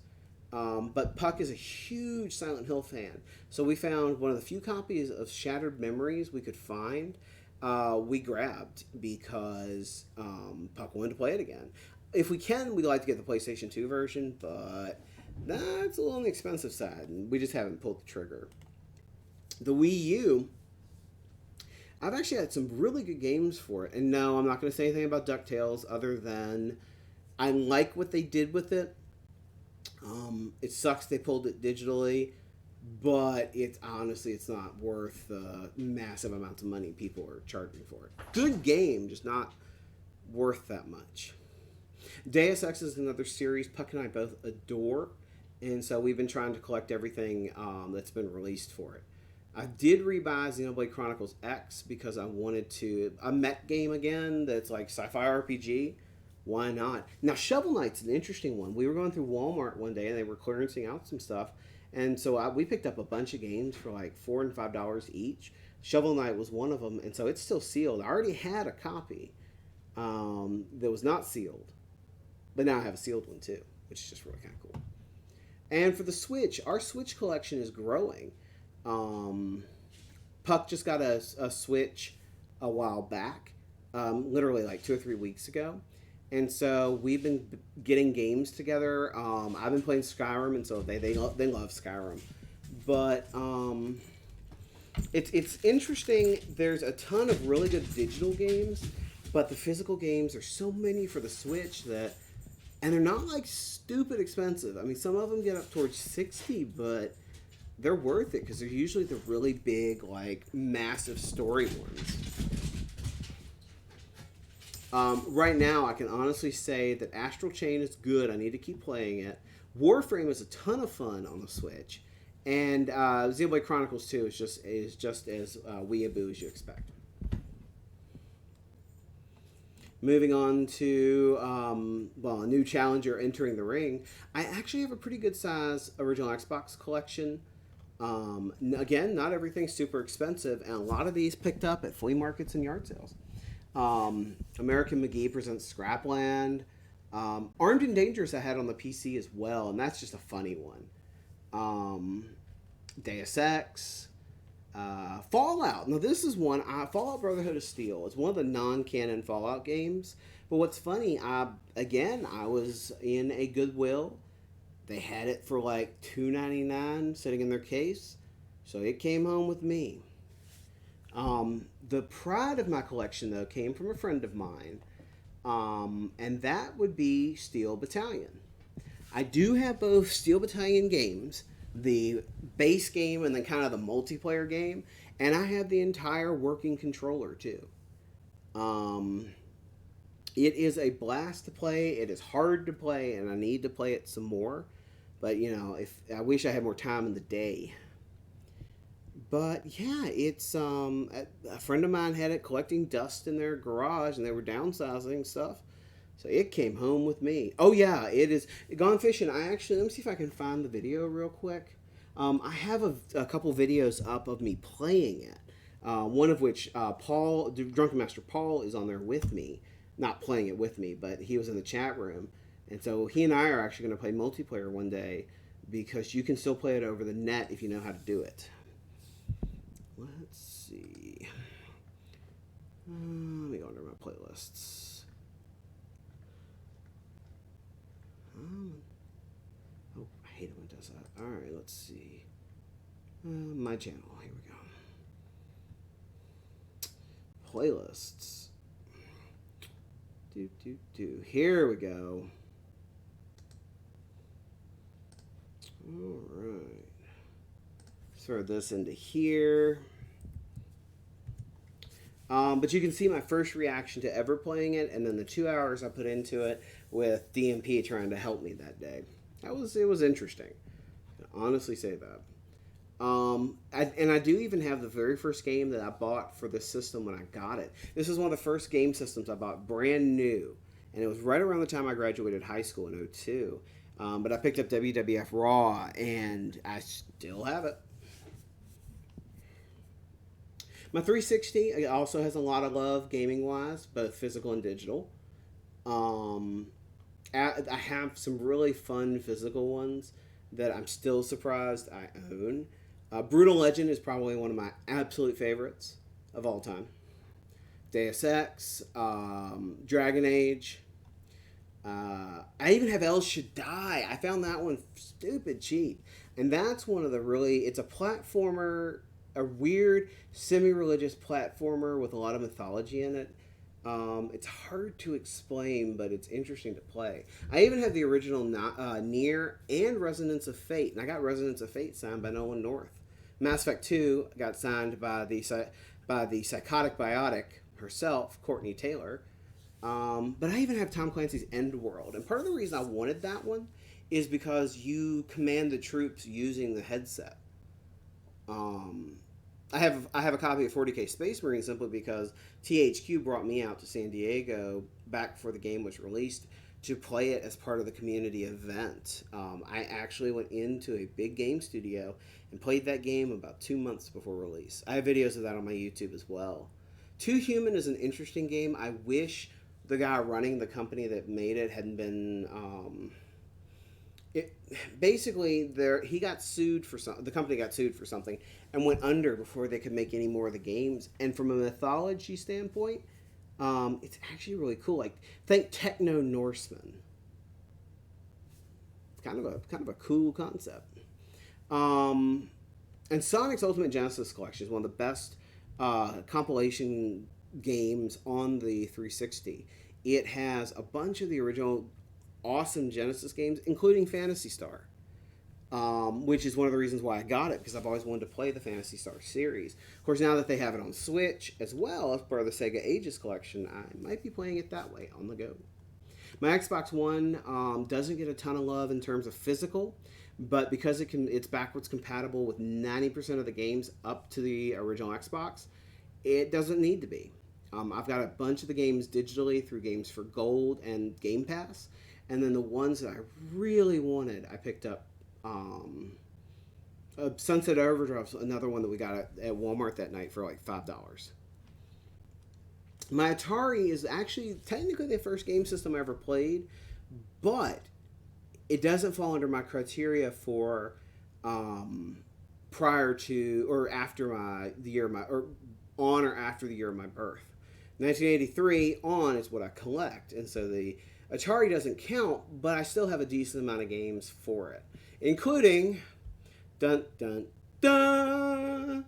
But Puck is a huge Silent Hill fan. So we found one of the few copies of Shattered Memories we could find. We grabbed because Puck wanted to play it again. If we can, we'd like to get the PlayStation 2 version, but that's a little on the expensive side, and we just haven't pulled the trigger. The Wii U, I've actually had some really good games for it. And no, I'm not going to say anything about DuckTales other than I like what they did with it. It sucks they pulled it digitally, but it's honestly it's not worth the massive amounts of money people are charging for it. Good game, just not worth that much. Deus Ex is another series Puck and I both adore, and so we've been trying to collect everything that's been released for it. I did rebuy Xenoblade Chronicles X because I wanted to a mech game again that's like sci-fi RPG. Why not? Now, Shovel Knight's an interesting one. We were going through Walmart one day and they were clearancing out some stuff. And so we picked up a bunch of games for like $4 and $5 each. Shovel Knight was one of them. And so it's still sealed. I already had a copy that was not sealed. But now I have a sealed one too, which is just really kind of cool. And for the Switch, our Switch collection is growing. Puck just got a Switch a while back, literally like 2 or 3 weeks ago. And so we've been getting games together. I've been playing Skyrim, and so they love Skyrim. But it's interesting. There's a ton of really good digital games, but the physical games are so many for the Switch that, and they're not like stupid expensive. I mean, some of them get up towards $60, but they're worth it because they're usually the really big, like massive story ones. Right now, I can honestly say that Astral Chain is good. I need to keep playing it. Warframe is a ton of fun on the Switch, and Xenoblade Chronicles 2 is just as weeaboo as you expect. Moving on to a new challenger entering the ring. I actually have a pretty good size original Xbox collection. Again, not everything's super expensive, and a lot of these picked up at flea markets and yard sales. American McGee presents Scrapland. Armed and Dangerous I had on the PC as well, and that's just a funny one. Deus Ex. Fallout. Now this is one, Fallout Brotherhood of Steel. It's one of the non-canon Fallout games. But what's funny, I was in a Goodwill. They had it for like $2.99 sitting in their case. So it came home with me. The pride of my collection, though, came from a friend of mine, and that would be Steel Battalion. I do have both Steel Battalion games, the base game and then kind of the multiplayer game, and I have the entire working controller, too. It is a blast to play. It is hard to play, and I need to play it some more, but, I wish I had more time in the day. But yeah, it's a friend of mine had it collecting dust in their garage, and they were downsizing stuff, so it came home with me. Oh yeah, it is Gone Fishing. Let me see if I can find the video real quick. I have a couple videos up of me playing it. One of which Paul, Drunken Master Paul, is on there with me, not playing it with me, but he was in the chat room, and so he and I are actually going to play multiplayer one day because you can still play it over the net if you know how to do it. Let's see. Let me go under my playlists. I hate it when it does that. All right, let's see. My channel. Here we go. Playlists. Here we go. All right. Throw this into here. But you can see my first reaction to ever playing it, and then the 2 hours I put into it with DMP trying to help me that day. It was interesting. I can honestly say that. I do even have the very first game that I bought for this system when I got it. This is one of the first game systems I bought brand new, and it was right around the time I graduated high school in '02. But I picked up WWF Raw, and I still have it. My 360 also has a lot of love gaming wise, both physical and digital. Um, I have some really fun physical ones that I'm still surprised I own. Brutal Legend is probably one of my absolute favorites of all time. Deus Ex, Dragon Age. I even have El Shaddai. I found that one stupid cheap. And that's one of the really, it's a platformer, a weird semi-religious platformer with a lot of mythology in it. It's hard to explain, but it's interesting to play. I even have the original Nier and Resonance of Fate, and I got Resonance of Fate signed by Nolan North. Mass Effect 2 got signed by the psychotic biotic herself, Courtney Taylor. But I even have Tom Clancy's End World, and part of the reason I wanted that one is because you command the troops using the headset. Um, I have a copy of 40K Space Marine simply because THQ brought me out to San Diego back before the game was released to play it as part of the community event. I actually went into a big game studio and played that game about 2 months before release. I have videos of that on my YouTube as well. Two Human is an interesting game. I wish the guy running the company that made it hadn't been. It basically there he got sued for some. The company got sued for something and went under before they could make any more of the games. And from a mythology standpoint, it's actually really cool. Like think Techno Norseman. Kind of a cool concept. Um, and Sonic's Ultimate Genesis Collection is one of the best compilation games on the 360. It has a bunch of the original awesome Genesis games, including Phantasy Star, which is one of the reasons why I got it, because I've always wanted to play the Phantasy Star series. Of course, now that they have it on Switch as well as part of the Sega Ages collection, I might be playing it that way on the go. My Xbox One doesn't get a ton of love in terms of physical, but because it's backwards compatible with 90% of the games up to the original Xbox, it doesn't need to be. I've got a bunch of the games digitally through Games for Gold and Game Pass, and then the ones that I really wanted, I picked up. Sunset Overdrive, another one that we got at Walmart that night for like $5. My Atari is actually technically the first game system I ever played, but it doesn't fall under my criteria for prior to or after the year of my or on or after the year of my birth. 1983 on is what I collect, and so the Atari doesn't count, but I still have a decent amount of games for it, including dun dun dun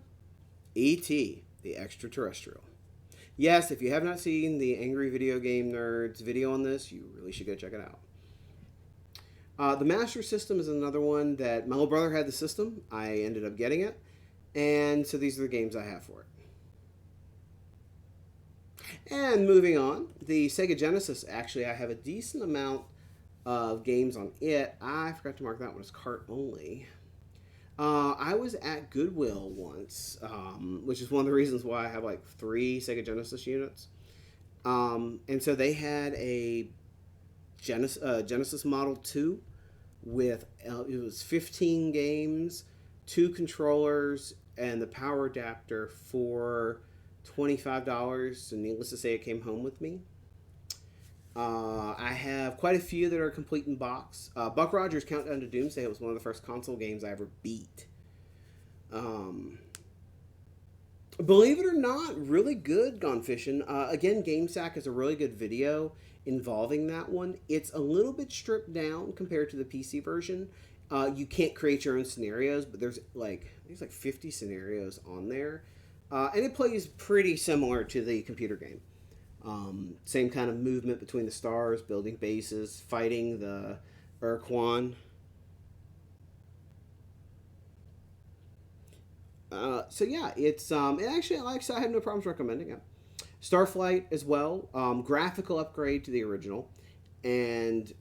E.T. the Extraterrestrial. Yes, if you have not seen the Angry Video Game Nerds video on this, you really should go check it out. The Master System is another one that my little brother had the system. I ended up getting it, and so these are the games I have for it. And moving on, the Sega Genesis, actually, I have a decent amount of games on it. I forgot to mark that one as cart only. I was at Goodwill once, which is one of the reasons why I have like 3 Sega Genesis units. And so they had a Genesis Model 2 with, it was 15 games, 2 controllers, and the power adapter for $25, and needless to say, it came home with me. I have quite a few that are complete in box. Buck Rogers' Countdown to Doomsday was one of the first console games I ever beat. Believe it or not, really good Gone Fishing. Again, GameSack has a really good video involving that one. It's a little bit stripped down compared to the PC version. You can't create your own scenarios, but there's like 50 scenarios on there. And it plays pretty similar to the computer game. Same kind of movement between the stars, building bases, fighting the Urquan. So yeah, it's it actually, I have no problems recommending it. Starflight as well, graphical upgrade to the original, and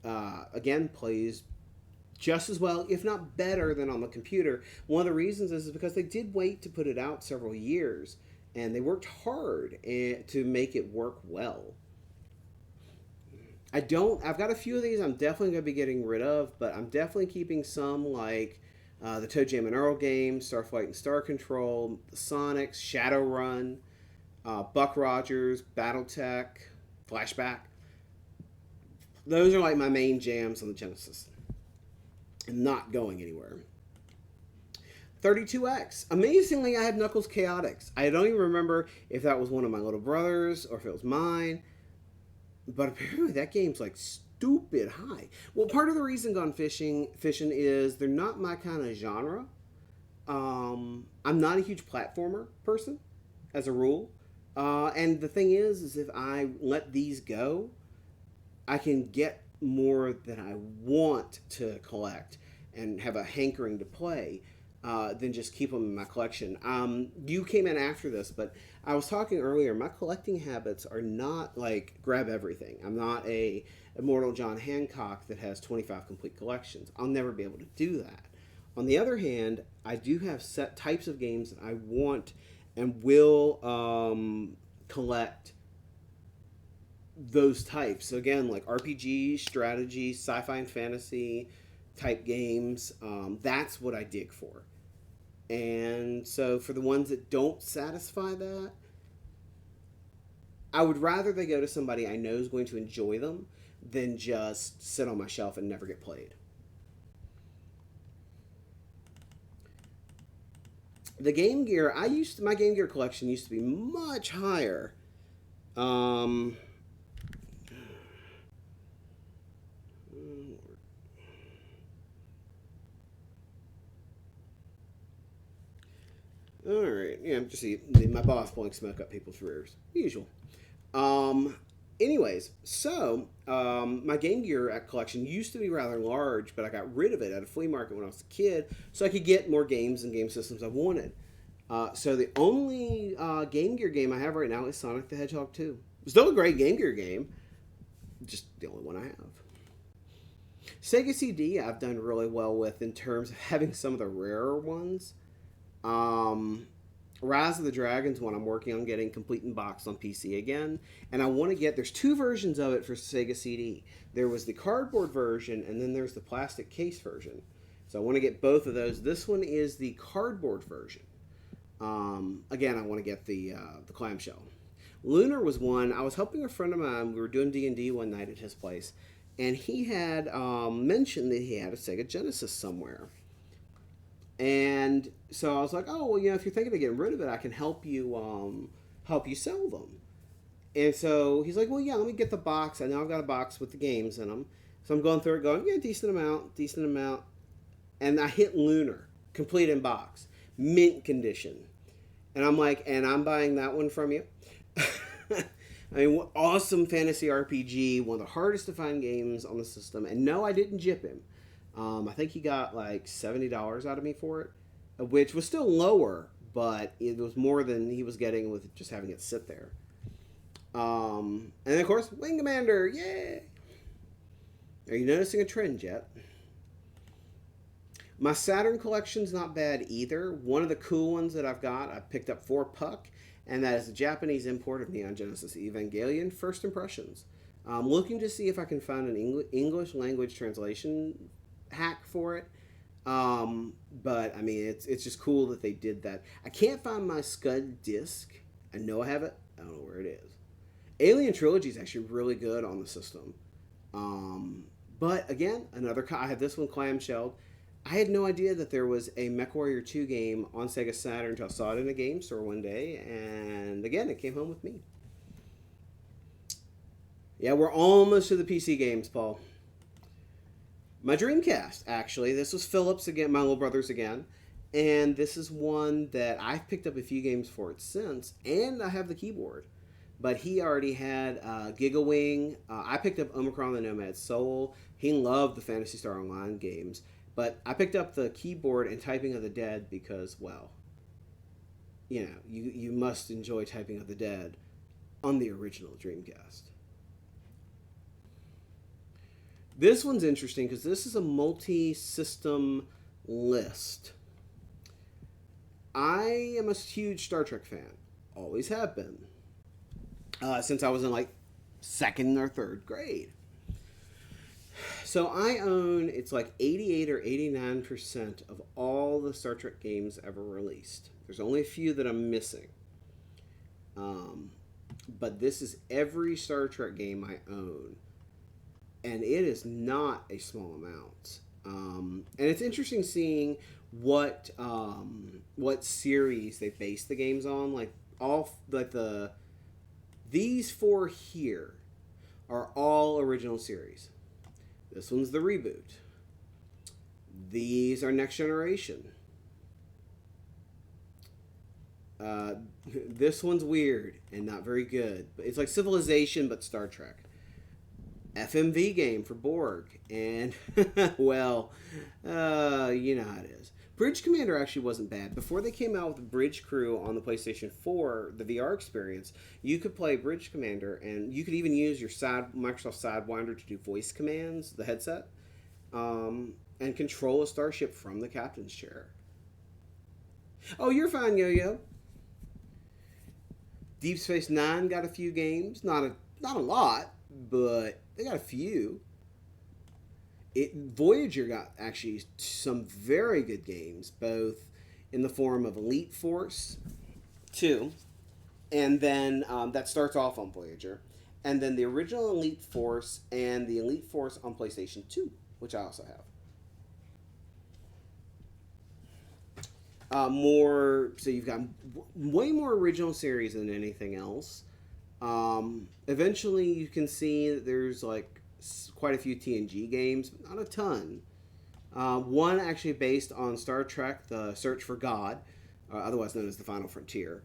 again plays just as well, if not better, than on the computer. One of the reasons is because they did wait to put it out several years, and they worked hard to make it work well. I don't. I've got a few of these. I'm definitely going to be getting rid of, but I'm definitely keeping some like the Toe Jam and Earl games, Starflight and Star Control, the Sonics, Shadowrun, Buck Rogers, BattleTech, Flashback. Those are like my main jams on the Genesis. I'm not going anywhere. 32X. Amazingly, I had Knuckles Chaotix. I don't even remember if that was one of my little brothers or if it was mine. But apparently that game's like stupid high. Well, part of the reason Gone Fishing is they're not my kind of genre. I'm not a huge platformer person, as a rule. And the thing is if I let these go, I can get more than I want to collect and have a hankering to play than just keep them in my collection. You came in after this, but I was talking earlier. My collecting habits are not like grab everything. I'm not a immortal John Hancock that has 25 complete collections. I'll never be able to do that. On the other hand, I do have set types of games that I want and will collect those types. So again, like RPG, strategy, sci-fi and fantasy type games. That's what I dig for. And so for the ones that don't satisfy that, I would rather they go to somebody I know is going to enjoy them than just sit on my shelf and never get played. The Game Gear, my Game Gear collection used to be much higher. Um, all right, yeah, just see my boss blowing smoke up people's rears, usual. Um, anyways, so my Game Gear collection used to be rather large, but I got rid of it at a flea market when I was a kid, so I could get more games and game systems I wanted. So the only Game Gear game I have right now is Sonic the Hedgehog 2. Still a great Game Gear game, just the only one I have. Sega CD I've done really well with in terms of having some of the rarer ones. Um, Rise of the Dragons one I'm working on getting complete in box on PC again. And I want to there's two versions of it for Sega CD. There was the cardboard version and then there's the plastic case version. So I want to get both of those. This one is the cardboard version. Again, I want to get the clamshell. Lunar was one. I was helping a friend of mine. We were doing D&D one night at his place. And he had mentioned that he had a Sega Genesis somewhere. And so I was like, oh, well, if you're thinking of getting rid of it, I can help you sell them. And so he's like, well, yeah, let me get the box. I know I've got a box with the games in them. So I'm going through it going, yeah, decent amount. And I hit Lunar, complete in box, mint condition. And I'm like, and I'm buying that one from you. I mean, awesome fantasy RPG, one of the hardest to find games on the system. And no, I didn't jip him. I think he got like $70 out of me for it, which was still lower, but it was more than he was getting with just having it sit there. And then, of course, Wing Commander, yay! Are you noticing a trend yet? My Saturn collection's not bad either. One of the cool ones that I've got, I picked up for Puck, and that is a Japanese import of Neon Genesis Evangelion First Impressions. I'm looking to see if I can find an English language translation hack for it. But I mean, it's just cool that they did that. I can't find my Scud disc. I know I have it. I don't know where it is. Alien Trilogy is actually really good on the system. But again, I had this one clamshelled. I had no idea that there was a MechWarrior 2 game on Sega Saturn until I saw it in a game store one day, and again, it came home with me. Yeah, we're almost to the PC games, Paul. My Dreamcast, actually. This was Philip's again, my little brother's again. And this is one that I've picked up a few games for it since, and I have the keyboard. But he already had Gigawing. I picked up Omicron the Nomad Soul. He loved the Phantasy Star Online games. But I picked up the keyboard and Typing of the Dead because, well, you must enjoy Typing of the Dead on the original Dreamcast. This one's interesting because this is a multi-system list. I am a huge Star Trek fan. Always have been. Since I was in like 2nd or 3rd grade. So I own, it's like 88 or 89% of all the Star Trek games ever released. There's only a few that I'm missing. Um, but this is every Star Trek game I own. And it is not a small amount. And it's interesting seeing what series they base the games on. Like these four here are all original series. This one's the reboot. These are Next Generation. This one's weird and not very good. It's like Civilization, but Star Trek. FMV game for Borg. And, well, you know how it is. Bridge Commander actually wasn't bad. Before they came out with Bridge Crew on the PlayStation 4, the VR experience, you could play Bridge Commander, and you could even use your Microsoft Sidewinder to do voice commands, the headset, and control a starship from the captain's chair. Oh, you're fine, Yo-Yo. Deep Space Nine got a few games. Not a lot, but they got a few. Voyager got actually some very good games, both in the form of Elite Force 2, and then that starts off on Voyager, and then the original Elite Force and the Elite Force on PlayStation 2, which I also have. So you've got way more original series than anything else. Eventually you can see that there's like quite a few TNG games, but not a ton. One actually based on Star Trek, The Search for God, otherwise known as The Final Frontier.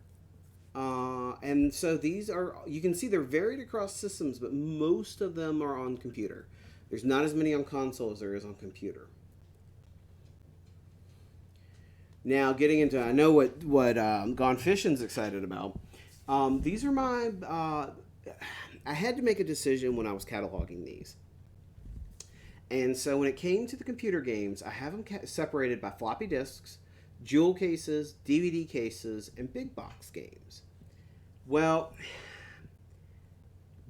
And so these are, you can see they're varied across systems, but most of them are on computer. There's not as many on console as there is on computer. Now, getting into, I know what Gone Fishing's excited about. These are my, I had to make a decision when I was cataloging these. And so when it came to the computer games, I have them separated by floppy disks, jewel cases, DVD cases, and big box games. Well,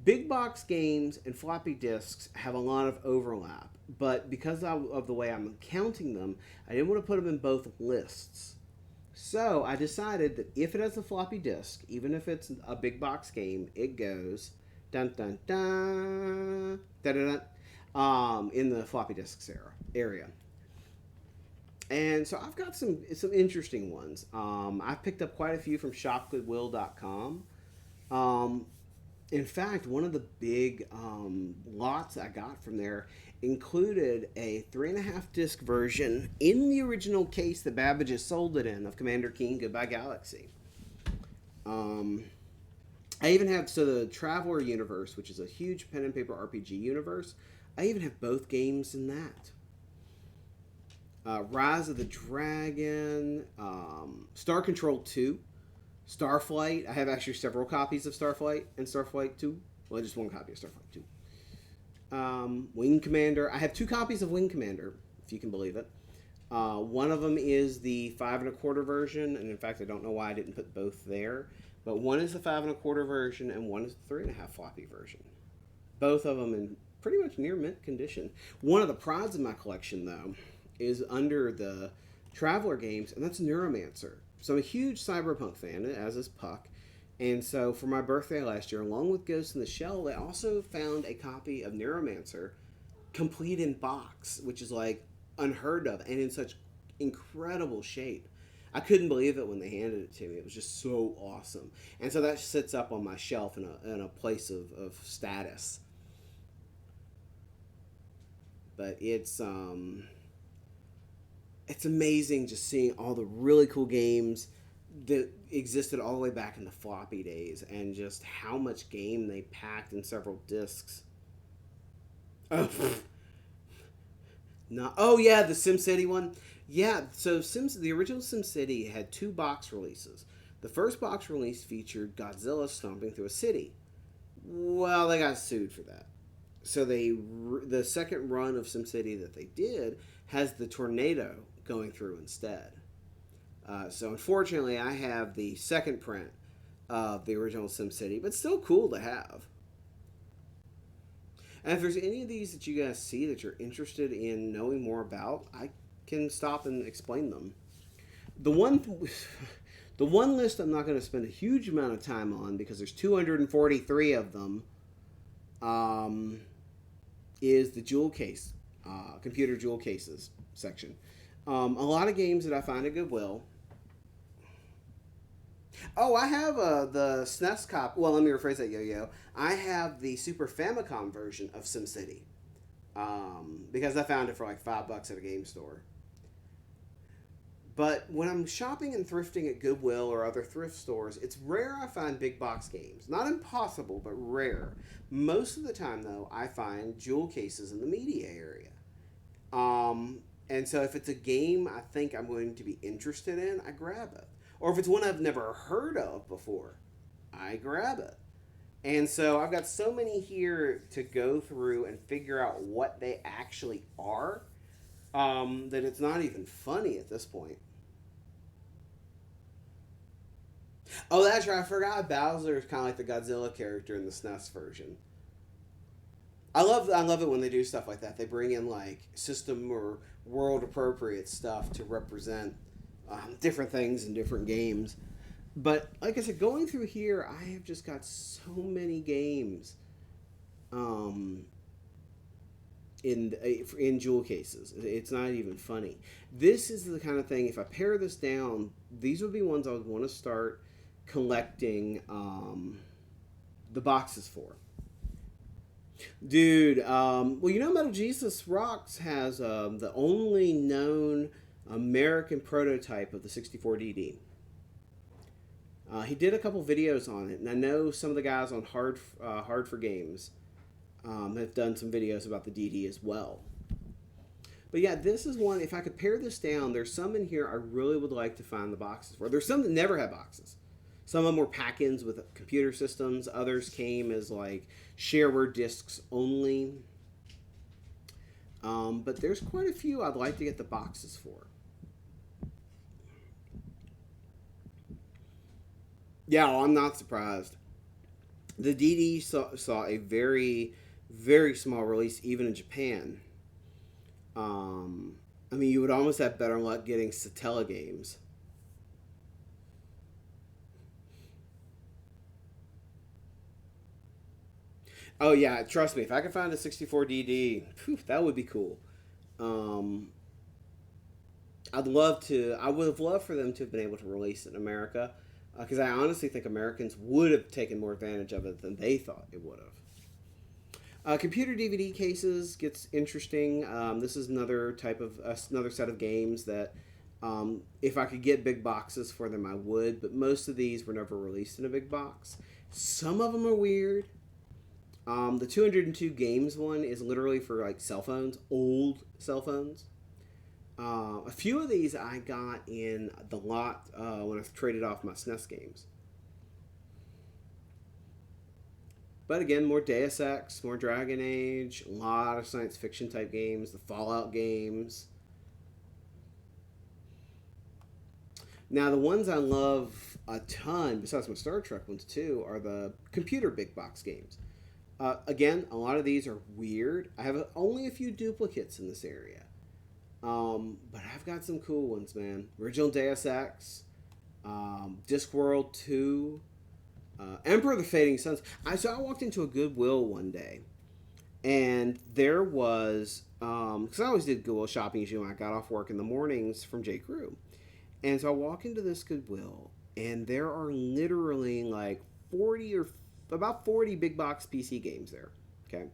big box games and floppy disks have a lot of overlap, but because of the way I'm counting them, I didn't want to put them in both lists. So I decided that if it has a floppy disk, even if it's a big box game, it goes dun dun dun da da da in the floppy disks area. And so I've got some interesting ones. I've picked up quite a few from shopgoodwill.com. In fact, one of the big lots I got from there included a 3.5 disc version in the original case that Babbage has sold it in of Commander Keen Goodbye Galaxy. I even have, the Traveler universe, which is a huge pen and paper RPG universe, I even have both games in that. Rise of the Dragon, Star Control 2, Starflight. I have actually several copies of Starflight and Starflight 2. Well, just one copy of Starflight 2. Wing Commander. I have 2 copies of Wing Commander, if you can believe it. One of them is the 5 1/4 version, and in fact, I don't know why I didn't put both there. But one is the 5 1/4 version, and one is the 3.5 floppy version. Both of them in pretty much near mint condition. One of the prides of my collection, though, is under the Traveler games, and that's Neuromancer. So I'm a huge Cyberpunk fan, as is Puck. And so for my birthday last year, along with Ghost in the Shell, they also found a copy of Neuromancer complete in box, which is like unheard of and in such incredible shape. I couldn't believe it when they handed it to me. It was just so awesome. And so that sits up on my shelf in a place of status. But it's amazing just seeing all the really cool games that existed all the way back in the floppy days, and just how much game they packed in several discs. Oh yeah, the SimCity one. Yeah, so the original SimCity had 2 box releases. The first box release featured Godzilla stomping through a city. Well, they got sued for that. So the second run of SimCity that they did has the tornado going through instead. So unfortunately, I have the second print of the original SimCity, but still cool to have. And if there's any of these that you guys see that you're interested in knowing more about, I can stop and explain them. The one, the one list I'm not going to spend a huge amount of time on because there's 243 of them. Is the jewel case, computer jewel cases section. A lot of games that I find at Goodwill. Oh, I have the SNES cop. Well, let me rephrase that, Yo-Yo. I have the Super Famicom version of SimCity because I found it for like $5 at a game store. But when I'm shopping and thrifting at Goodwill or other thrift stores, it's rare I find big box games. Not impossible, but rare. Most of the time, though, I find jewel cases in the media area. And so if it's a game I think I'm going to be interested in, I grab it. Or if it's one I've never heard of before, I grab it. And so I've got so many here to go through and figure out what they actually are that it's not even funny at this point. Oh, that's right. I forgot Bowser is kind of like the Godzilla character in the SNES version. I love it when they do stuff like that. They bring in like system or world appropriate stuff to represent different things in different games. But like I said, going through here, I have just got so many games um, in jewel cases. It's not even funny. This is the kind of thing. If I pare this down, these would be ones I would want to start collecting the boxes for. Dude, well, you know, Metal Jesus Rocks has the only known American prototype of the 64DD. He did a couple videos on it, and I know some of the guys on Hard for Games have done some videos about the DD as well. But yeah, this is one, if I could pare this down, there's some in here I really would like to find the boxes for. There's some that never had boxes. Some of them were pack-ins with computer systems. Others came as like shareware discs only. But there's quite a few I'd like to get the boxes for. Yeah, well, I'm not surprised. The DD saw a very, very small release even in Japan. I mean, you would almost have better luck getting Satella games. Oh yeah, trust me. If I could find a 64DD, phew, that would be cool. Um, I'd love to. I would have loved for them to have been able to release it in America, because I honestly think Americans would have taken more advantage of it than they thought it would have. Computer DVD cases gets interesting. This is another type of another set of games that, if I could get big boxes for them, I would. But most of these were never released in a big box. Some of them are weird. The 202 games one is literally for like cell phones, old cell phones. A few of these I got in the lot when I traded off my SNES games. But again, more Deus Ex, more Dragon Age, a lot of science fiction type games, the Fallout games. Now, the ones I love a ton, besides my Star Trek ones too, are the computer big box games. Again, a lot of these are weird. I have only a few duplicates in this area. But I've got some cool ones, man. Original Deus Ex, Discworld 2, Emperor of the Fading Suns. So I walked into a Goodwill one day, and there was, because I always did Goodwill shopping usually when I got off work in the mornings from J. Crew. And so I walk into this Goodwill, and there are literally like 40 or about 40 big box PC games there. Okay.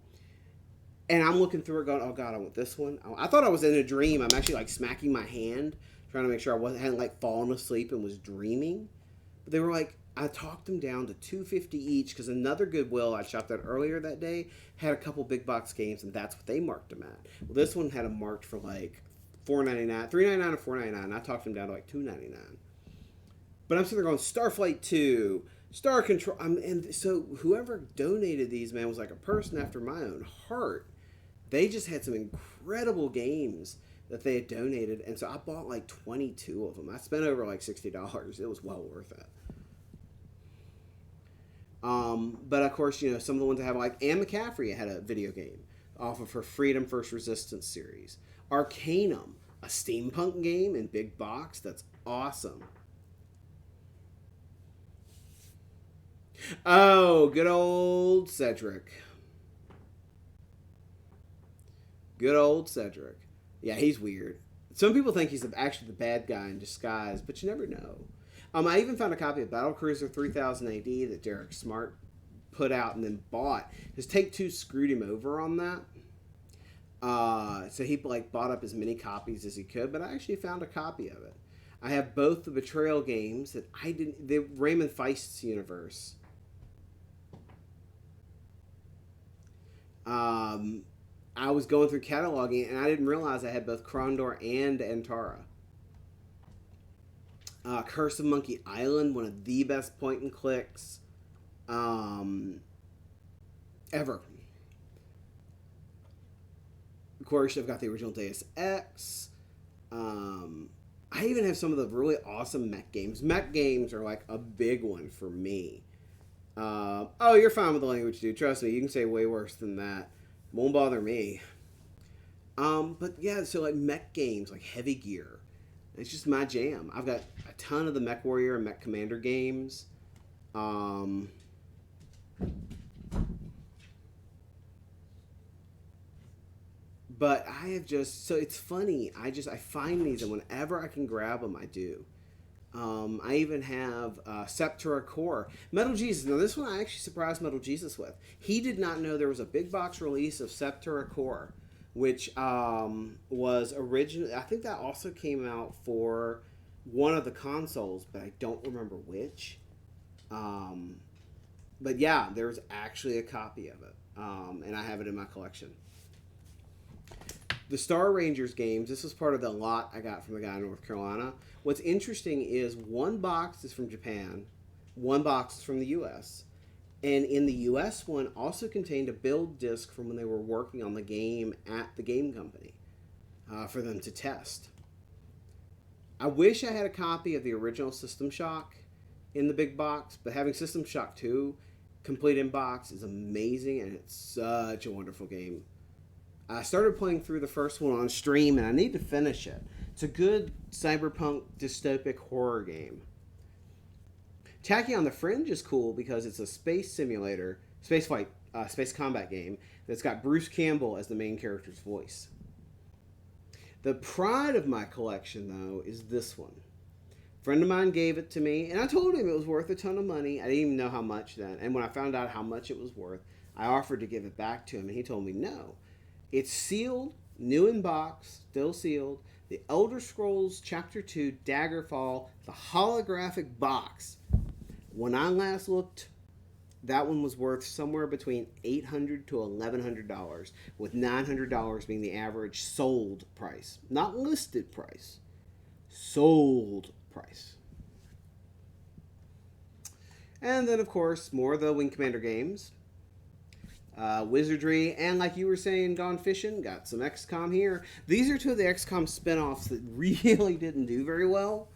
And I'm looking through it going, oh God, I want this one. I thought I was in a dream. I'm actually like smacking my hand, trying to make sure hadn't like fallen asleep and was dreaming. But they were like, I talked them down to $250 each because another Goodwill I shopped at earlier that day had a couple big box games, and that's what they marked them at. Well, this one had them marked for like $4.99, $3.99 or $4.99. I talked them down to like $2.99. But I'm sitting there going, Starflight 2, Star Control. And so whoever donated these, man, was like a person after my own heart. They just had some incredible games that they had donated. And so I bought like 22 of them. I spent over like $60. It was well worth it. But of course, some of the ones I have, like Anne McCaffrey had a video game off of her Freedom First Resistance series. Arcanum, a steampunk game in big box. That's awesome. Oh, good old Cedric. Good old Cedric. Yeah, he's weird. Some people think he's actually the bad guy in disguise, but you never know. I even found a copy of Battlecruiser 3000 AD that Derek Smart put out and then bought. His Take Two screwed him over on that. So he bought up as many copies as he could, but I actually found a copy of it. I have both the Betrayal games that I didn't. The Raymond Feist's universe. I was going through cataloging and I didn't realize I had both Krondor and Antara. Curse of Monkey Island, one of the best point and clicks ever. Of course, I've got the original Deus Ex. I even have some of the really awesome mech games. Mech games are like a big one for me. Oh, you're fine with the language, dude. Trust me, you can say way worse than that. Won't bother me. But yeah, so like mech games, like Heavy Gear, it's just my jam. I've got a ton of the Mech Warrior and Mech Commander games. But I have just, so it's funny. I find these, and whenever I can grab them, I do. I even have Septura Core. Metal Jesus. Now, this one I actually surprised Metal Jesus with. He did not know there was a big box release of Septura Core, which was originally, I think that also came out for one of the consoles, but I don't remember which. But yeah, there's actually a copy of it, and I have it in my collection. The Star Rangers games, this was part of the lot I got from the guy in North Carolina. What's interesting is one box is from Japan, one box is from the U.S., and in the U.S. one also contained a build disc from when they were working on the game at the game company for them to test. I wish I had a copy of the original System Shock in the big box, but having System Shock 2 complete in box is amazing, and it's such a wonderful game. I started playing through the first one on stream, and I need to finish it. It's a good cyberpunk dystopic horror game. Tachyon the Fringe is cool because it's a space simulator, space flight, space combat game that's got Bruce Campbell as the main character's voice. The pride of my collection, though, is this one. A friend of mine gave it to me, and I told him it was worth a ton of money. I didn't even know how much then. And when I found out how much it was worth, I offered to give it back to him, and he told me no. It's sealed, new in box, still sealed. The Elder Scrolls Chapter 2 Daggerfall, the holographic box. When I last looked, that one was worth somewhere between $800 to $1,100, with $900 being the average sold price. Not listed price. Sold price. And then, of course, more of the Wing Commander games. Wizardry, and like you were saying, Gone Fishing, got some XCOM here. These are two of the XCOM spin-offs that really didn't do very well.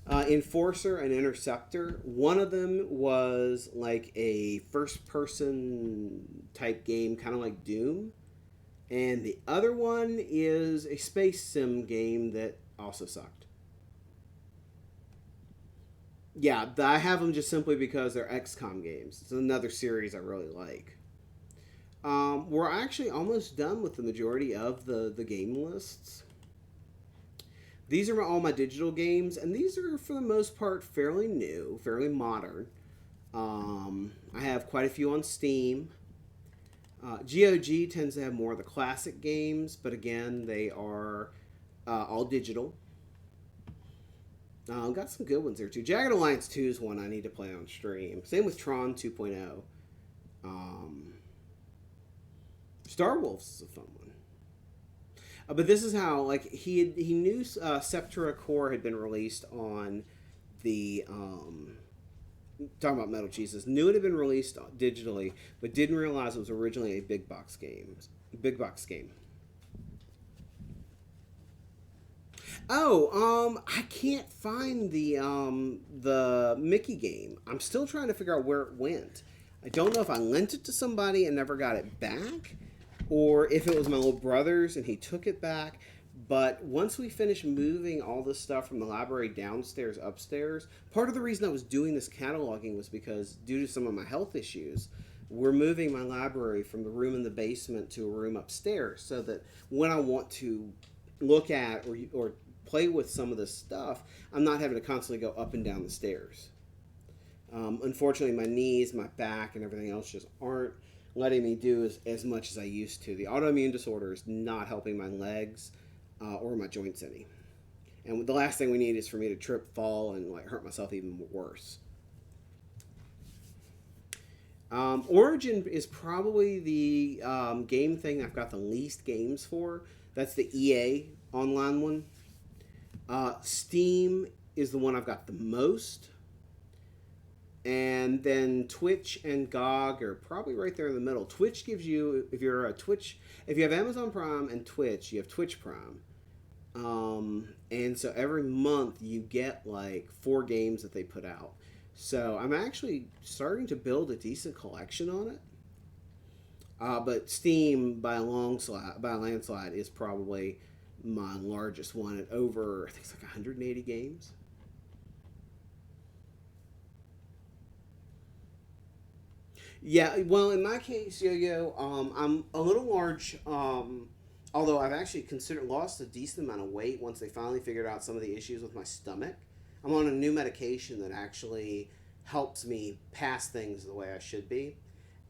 Enforcer and Interceptor. One of them was like a first-person type game, kind of like Doom. And the other one is a space sim game that also sucked. Yeah, I have them just simply because they're XCOM games. It's another series I really like. We're actually almost done with the majority of the game lists. These are all my digital games, and these are, for the most part, fairly new, fairly modern. I have quite a few on Steam. GOG tends to have more of the classic games, but again, they are all digital. Got some good ones there, too. Jagged Alliance 2 is one I need to play on stream. Same with Tron 2.0. Star Wolves is a fun one. But this is how, like, he knew Septura Core had been released on the, talking about Metal Jesus, knew it had been released digitally, but didn't realize it was originally a big box game. Oh, I can't find the Mickey game. I'm still trying to figure out where it went. I don't know if I lent it to somebody and never got it back, or if it was my little brother's and he took it back. But once we finished moving all this stuff from the library downstairs, upstairs, part of the reason I was doing this cataloging was because due to some of my health issues, we're moving my library from the room in the basement to a room upstairs so that when I want to look at or play with some of this stuff, I'm not having to constantly go up and down the stairs. Unfortunately, my knees, my back, and everything else just aren't letting me do as much as I used to. The autoimmune disorder is not helping my legs or my joints any. And the last thing we need is for me to trip, fall, and like hurt myself even worse. Origin is probably the game thing I've got the least games for. That's the EA online one. Steam is the one I've got the most. And then Twitch and GOG are probably right there in the middle. Twitch gives you, if you have Amazon Prime and Twitch, you have Twitch Prime. And so every month you get like 4 games that they put out. So I'm actually starting to build a decent collection on it. But Steam, by a landslide, is probably my largest one at over, I think it's like 180 games. Yeah, well, in my case, Yo-Yo, I'm a little large, although I've actually lost a decent amount of weight once they finally figured out some of the issues with my stomach. I'm on a new medication that actually helps me pass things the way I should be.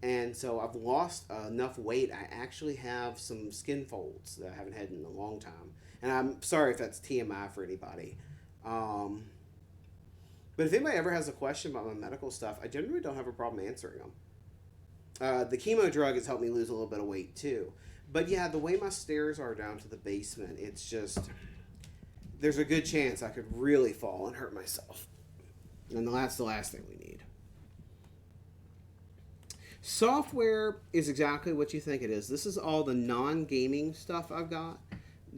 And so I've lost enough weight. I actually have some skin folds that I haven't had in a long time. And I'm sorry if that's TMI for anybody. But if anybody ever has a question about my medical stuff, I generally don't have a problem answering them. The chemo drug has helped me lose a little bit of weight too. But yeah, the way my stairs are down to the basement, it's just, there's a good chance I could really fall and hurt myself. And that's the last thing we need. Software is exactly what you think it is. This is all the non-gaming stuff I've got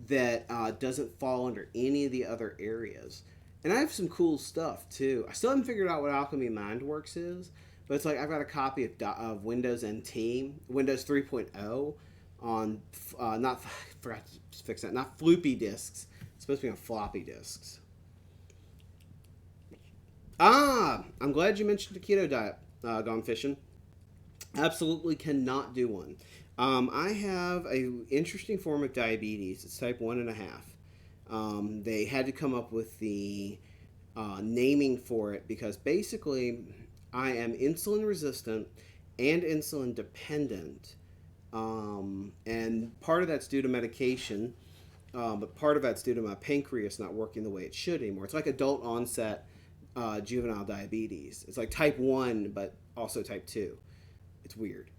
that doesn't fall under any of the other areas. And I have some cool stuff too. I still haven't figured out what Alchemy MindWorks is. But it's like I've got a copy of Windows NT, Windows 3.0 on, forgot to fix that, not floppy disks. It's supposed to be on floppy disks. I'm glad you mentioned the keto diet, Gone Fishing. Absolutely cannot do one. I have a interesting form of diabetes. It's type 1.5. They had to come up with the naming for it because basically I am insulin resistant and insulin dependent. And part of that's due to medication, but part of that's due to my pancreas not working the way it should anymore. It's like adult onset juvenile diabetes. It's like type 1, but also type 2. It's weird.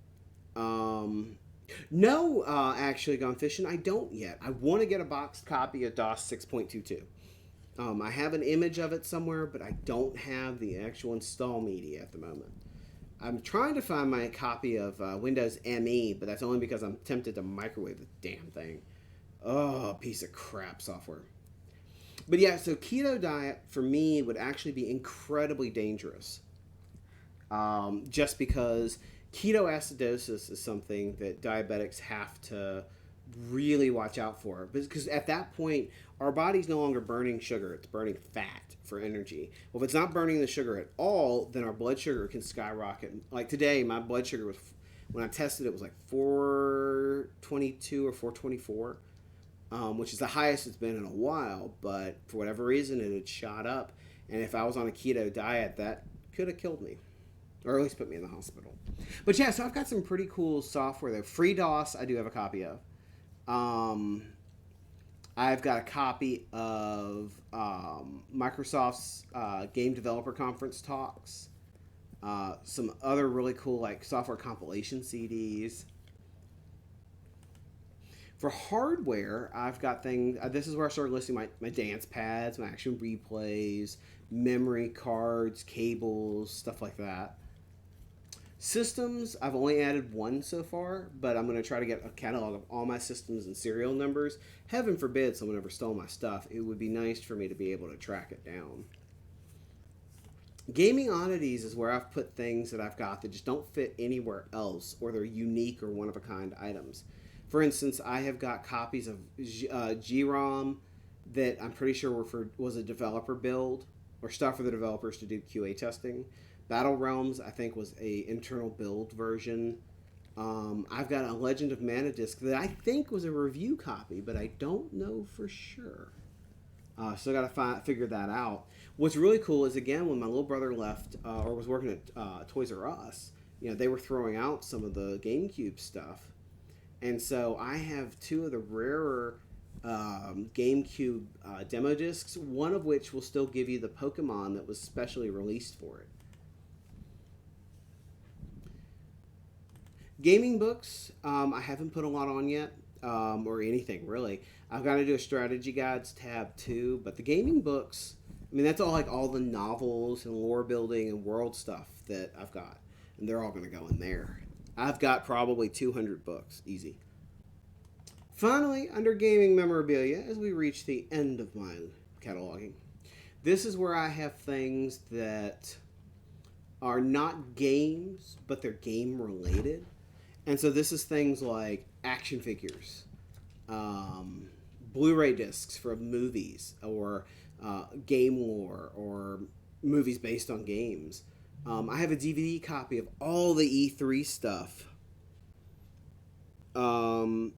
No, actually, Gone Fishing, I don't yet. I want to get a boxed copy of DOS 6.22. I have an image of it somewhere, but I don't have the actual install media at the moment. I'm trying to find my copy of Windows ME, but that's only because I'm tempted to microwave the damn thing. Oh, piece of crap software. But yeah, so keto diet for me would actually be incredibly dangerous. Just because ketoacidosis is something that diabetics have to really watch out for. Because at that point, our body's no longer burning sugar, it's burning fat for energy. Well, if it's not burning the sugar at all, then our blood sugar can skyrocket. Like today, my blood sugar was, when I tested it, was like 422 or 424, which is the highest it's been in a while, but for whatever reason, it had shot up. And if I was on a keto diet, that could have killed me, or at least put me in the hospital. But yeah, so I've got some pretty cool software there. FreeDOS, I do have a copy of. I've got a copy of Microsoft's Game Developer Conference talks. Some other really cool like software compilation CDs. For hardware, I've got things. This is where I started listing my dance pads, my action replays, memory cards, cables, stuff like that. Systems, I've only added one so far, but I'm going to try to get a catalog of all my systems and serial numbers. Heaven forbid someone ever stole my stuff. It would be nice for me to be able to track it down. Gaming oddities is where I've put things that I've got that just don't fit anywhere else, or they're unique or one of a kind items. For instance, I have got copies of GROM that I'm pretty sure was a developer build or stuff for the developers to do QA testing. Battle Realms, I think, was a internal build version. I've got a Legend of Mana disc that I think was a review copy, but I don't know for sure. Still got to figure that out. What's really cool is, again, when my little brother left or was working at Toys R Us, they were throwing out some of the GameCube stuff. And so I have two of the rarer GameCube demo discs, one of which will still give you the Pokemon that was specially released for it. Gaming books, I haven't put a lot on yet, or anything really. I've got to do a strategy guides tab too, but the gaming books, I mean, that's all the novels and lore building and world stuff that I've got, and they're all going to go in there. I've got probably 200 books, easy. Finally, under gaming memorabilia, as we reach the end of my cataloging, this is where I have things that are not games, but they're game related. And so this is things like action figures, Blu-ray discs from movies, or game lore, or movies based on games. I have a DVD copy of all the E3 stuff. And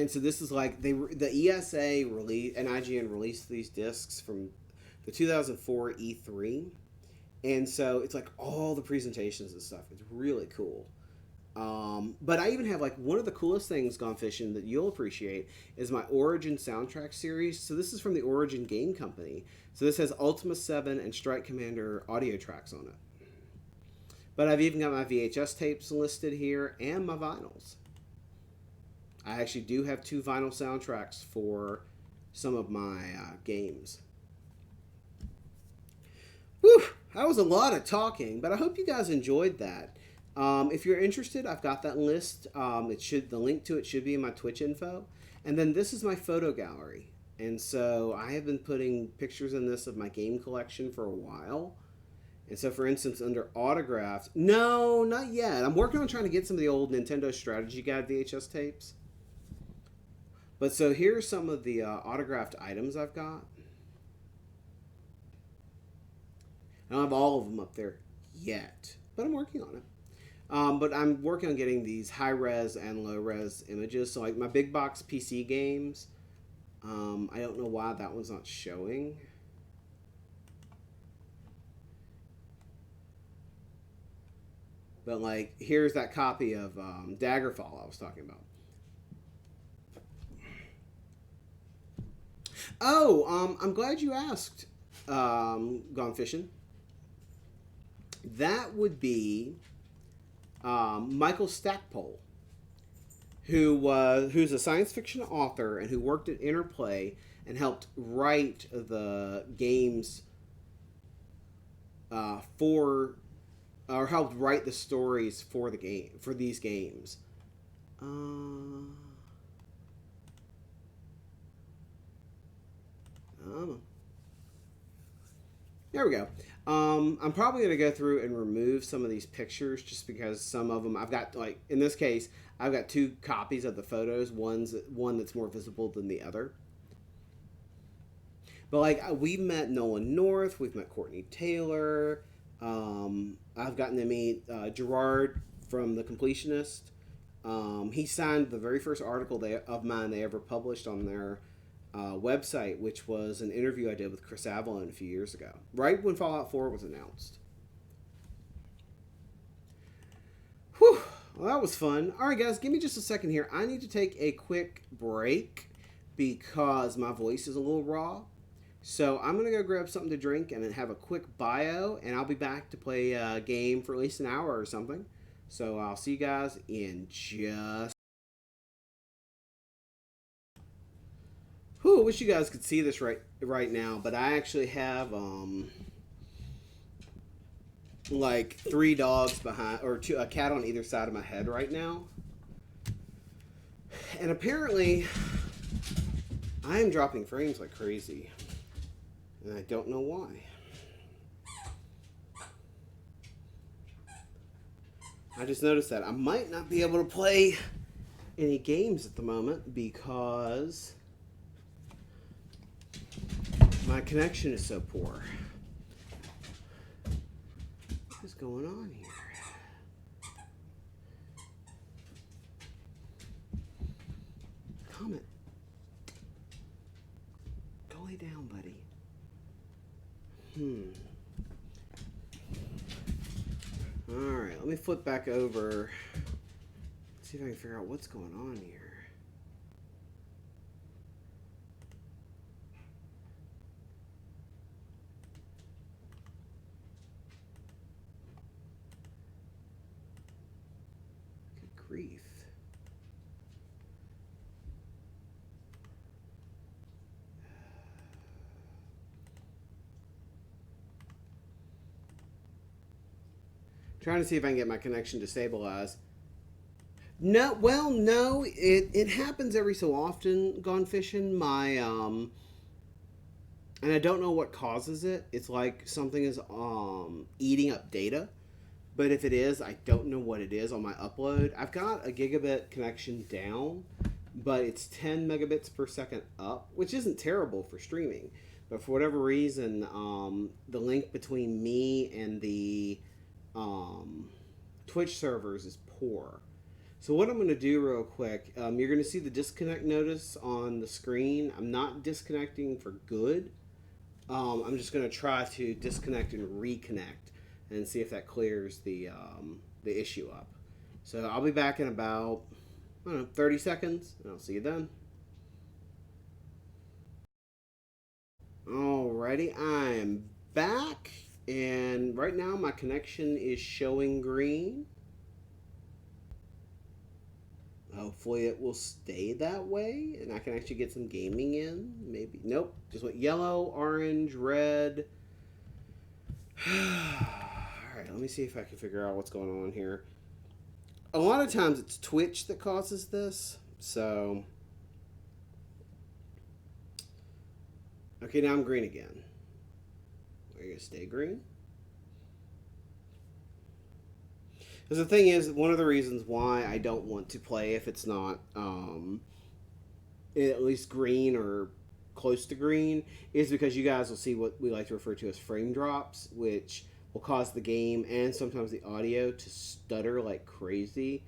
so this is like the ESA and IGN released these discs from the 2004 E3. And so it's like all the presentations and stuff. It's really cool. But I even have one of the coolest things Gone Fishing that you'll appreciate is my Origin soundtrack series. So this is from the Origin Game Company. So this has Ultima 7 and Strike Commander audio tracks on it. But I've even got my VHS tapes listed here and my vinyls. I actually do have 2 vinyl soundtracks for some of my games. Whew, that was a lot of talking, but I hope you guys enjoyed that. If you're interested, I've got that list. The link to it should be in my Twitch info. And then this is my photo gallery. And so I have been putting pictures in this of my game collection for a while. And so, for instance, under autographs, no, not yet. I'm working on trying to get some of the old Nintendo Strategy Guide VHS tapes. But so here's some of the autographed items I've got. I don't have all of them up there yet, but I'm working on it. But I'm working on getting these high-res and low-res images. So like my big box PC games, I don't know why that one's not showing. But like, here's that copy of Daggerfall I was talking about. Oh, I'm glad you asked, Gone Fishing. That would be Michael Stackpole, who's a science fiction author and who worked at Interplay and helped write the games helped write the stories for these games. There we go. I'm probably going to go through and remove some of these pictures just because some of them I've got, like in this case, I've got 2 copies of the photos. One that's more visible than the other. But like we've met Nolan North, we've met Courtney Taylor. I've gotten to meet Gerard from The Completionist. He signed the very first article of mine they ever published on their website, which was an interview I did with Chris Avalon a few years ago, right when Fallout 4 was announced. Whew, well, that was fun. All right, guys, give me just a second here. I need to take a quick break because my voice is a little raw. So I'm going to go grab something to drink and then have a quick bio, and I'll be back to play a game for at least an hour or something. So I'll see you guys in just... Whew, I wish you guys could see this right now, but I actually have like 3 dogs behind, or a cat on either side of my head right now. And apparently I am dropping frames like crazy. And I don't know why. I just noticed that I might not be able to play any games at the moment because my connection is so poor. What is going on here? Comment. Go lay down, buddy. Alright, let me flip back over. See if I can figure out what's going on here. Good grief. Trying to see if I can get my connection to stabilize. No, well, no, it happens every so often. Gone fishing, and I don't know what causes it. It's like something is eating up data, but if it is, I don't know what it is on my upload. I've got a gigabit connection down, but it's 10 megabits per second up, which isn't terrible for streaming. But for whatever reason, the link between me and the Twitch servers is poor. So what I'm going to do real quick, you're going to see the disconnect notice on the screen. I'm not disconnecting for good. I'm just going to try to disconnect and reconnect and see if that clears the issue up. So I'll be back in about, I don't know, 30 seconds, and I'll see you then. Alrighty, I'm back, and right now my connection is showing green. Hopefully it will stay that way and I can actually get some gaming in. Maybe. Nope. Just went yellow, orange, red. Alright, let me see if I can figure out what's going on here. A lot of times it's Twitch that causes this. So. Okay, now I'm green again. Are you going to stay green? Because the thing is, one of the reasons why I don't want to play if it's not at least green or close to green is because you guys will see what we like to refer to as frame drops, which will cause the game and sometimes the audio to stutter like crazy,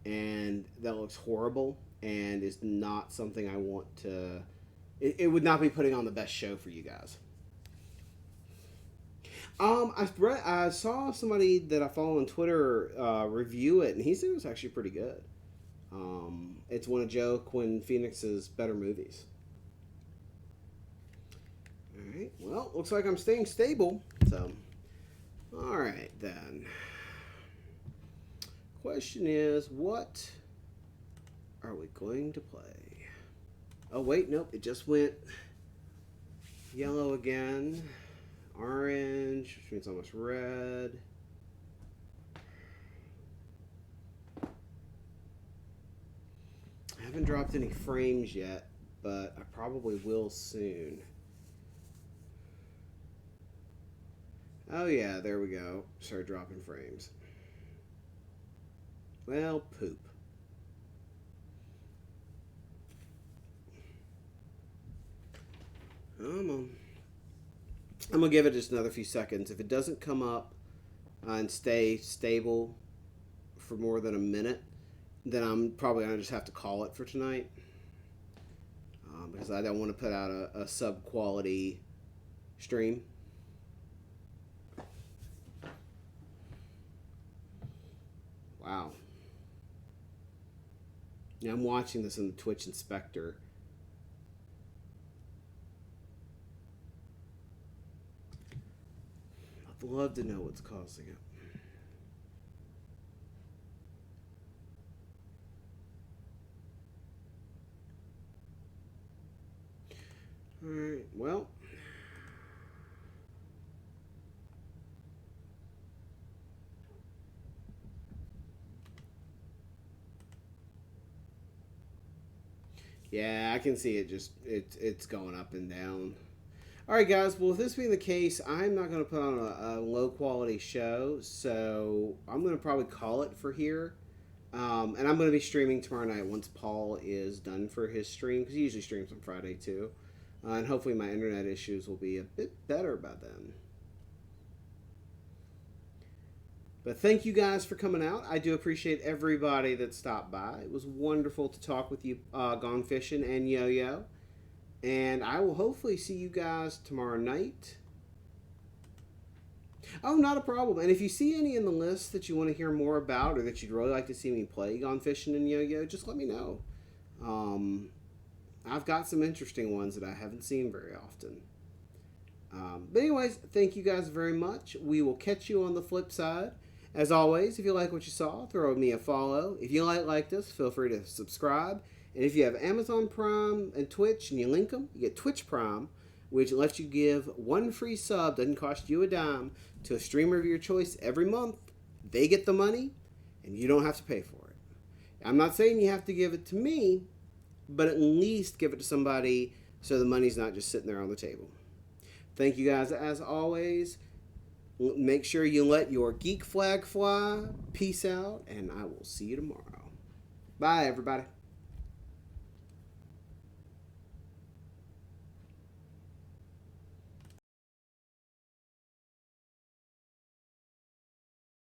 and that looks horrible and is not something I want to. It would not be putting on the best show for you guys. I saw somebody that I follow on Twitter review it, and he said it was actually pretty good. It's one of Joaquin Phoenix's better movies. All right. Well, looks like I'm staying stable. So, all right then. Question is, what are we going to play? Oh wait, nope. It just went yellow again. Orange, which means almost red. I haven't dropped any frames yet, but I probably will soon. Oh yeah, there we go. Start dropping frames. Well, poop. Come on. I'm going to give it just another few seconds. If it doesn't come up and stay stable for more than a minute, then I'm probably going to just have to call it for tonight. Because I don't want to put out a sub-quality stream. Wow. Yeah, I'm watching this in the Twitch Inspector. I'd love to know what's causing it. Alright, well. Yeah, I can see it just, it's going up and down. All right, guys. Well, with this being the case, I'm not going to put on a low quality show, so I'm going to probably call it for here. And I'm going to be streaming tomorrow night once Paul is done for his stream, because he usually streams on Friday too. And hopefully my internet issues will be a bit better by then. But thank you guys for coming out. I do appreciate everybody that stopped by. It was wonderful to talk with you, Gone Fishing and Yo-Yo. And I will hopefully see you guys tomorrow night. Oh, not a problem. And if you see any in the list that you want to hear more about or that you'd really like to see me play Gone Fishing and Yo-Yo, just let me know. I've got some interesting ones that I haven't seen very often. But anyways, thank you guys very much. We will catch you on the flip side. As always, if you like what you saw, throw me a follow. If you liked us, feel free to subscribe. And if you have Amazon Prime and Twitch and you link them, you get Twitch Prime, which lets you give one free sub, doesn't cost you a dime, to a streamer of your choice every month. They get the money, and you don't have to pay for it. I'm not saying you have to give it to me, but at least give it to somebody so the money's not just sitting there on the table. Thank you guys as always. Make sure you let your geek flag fly. Peace out, and I will see you tomorrow. Bye, everybody.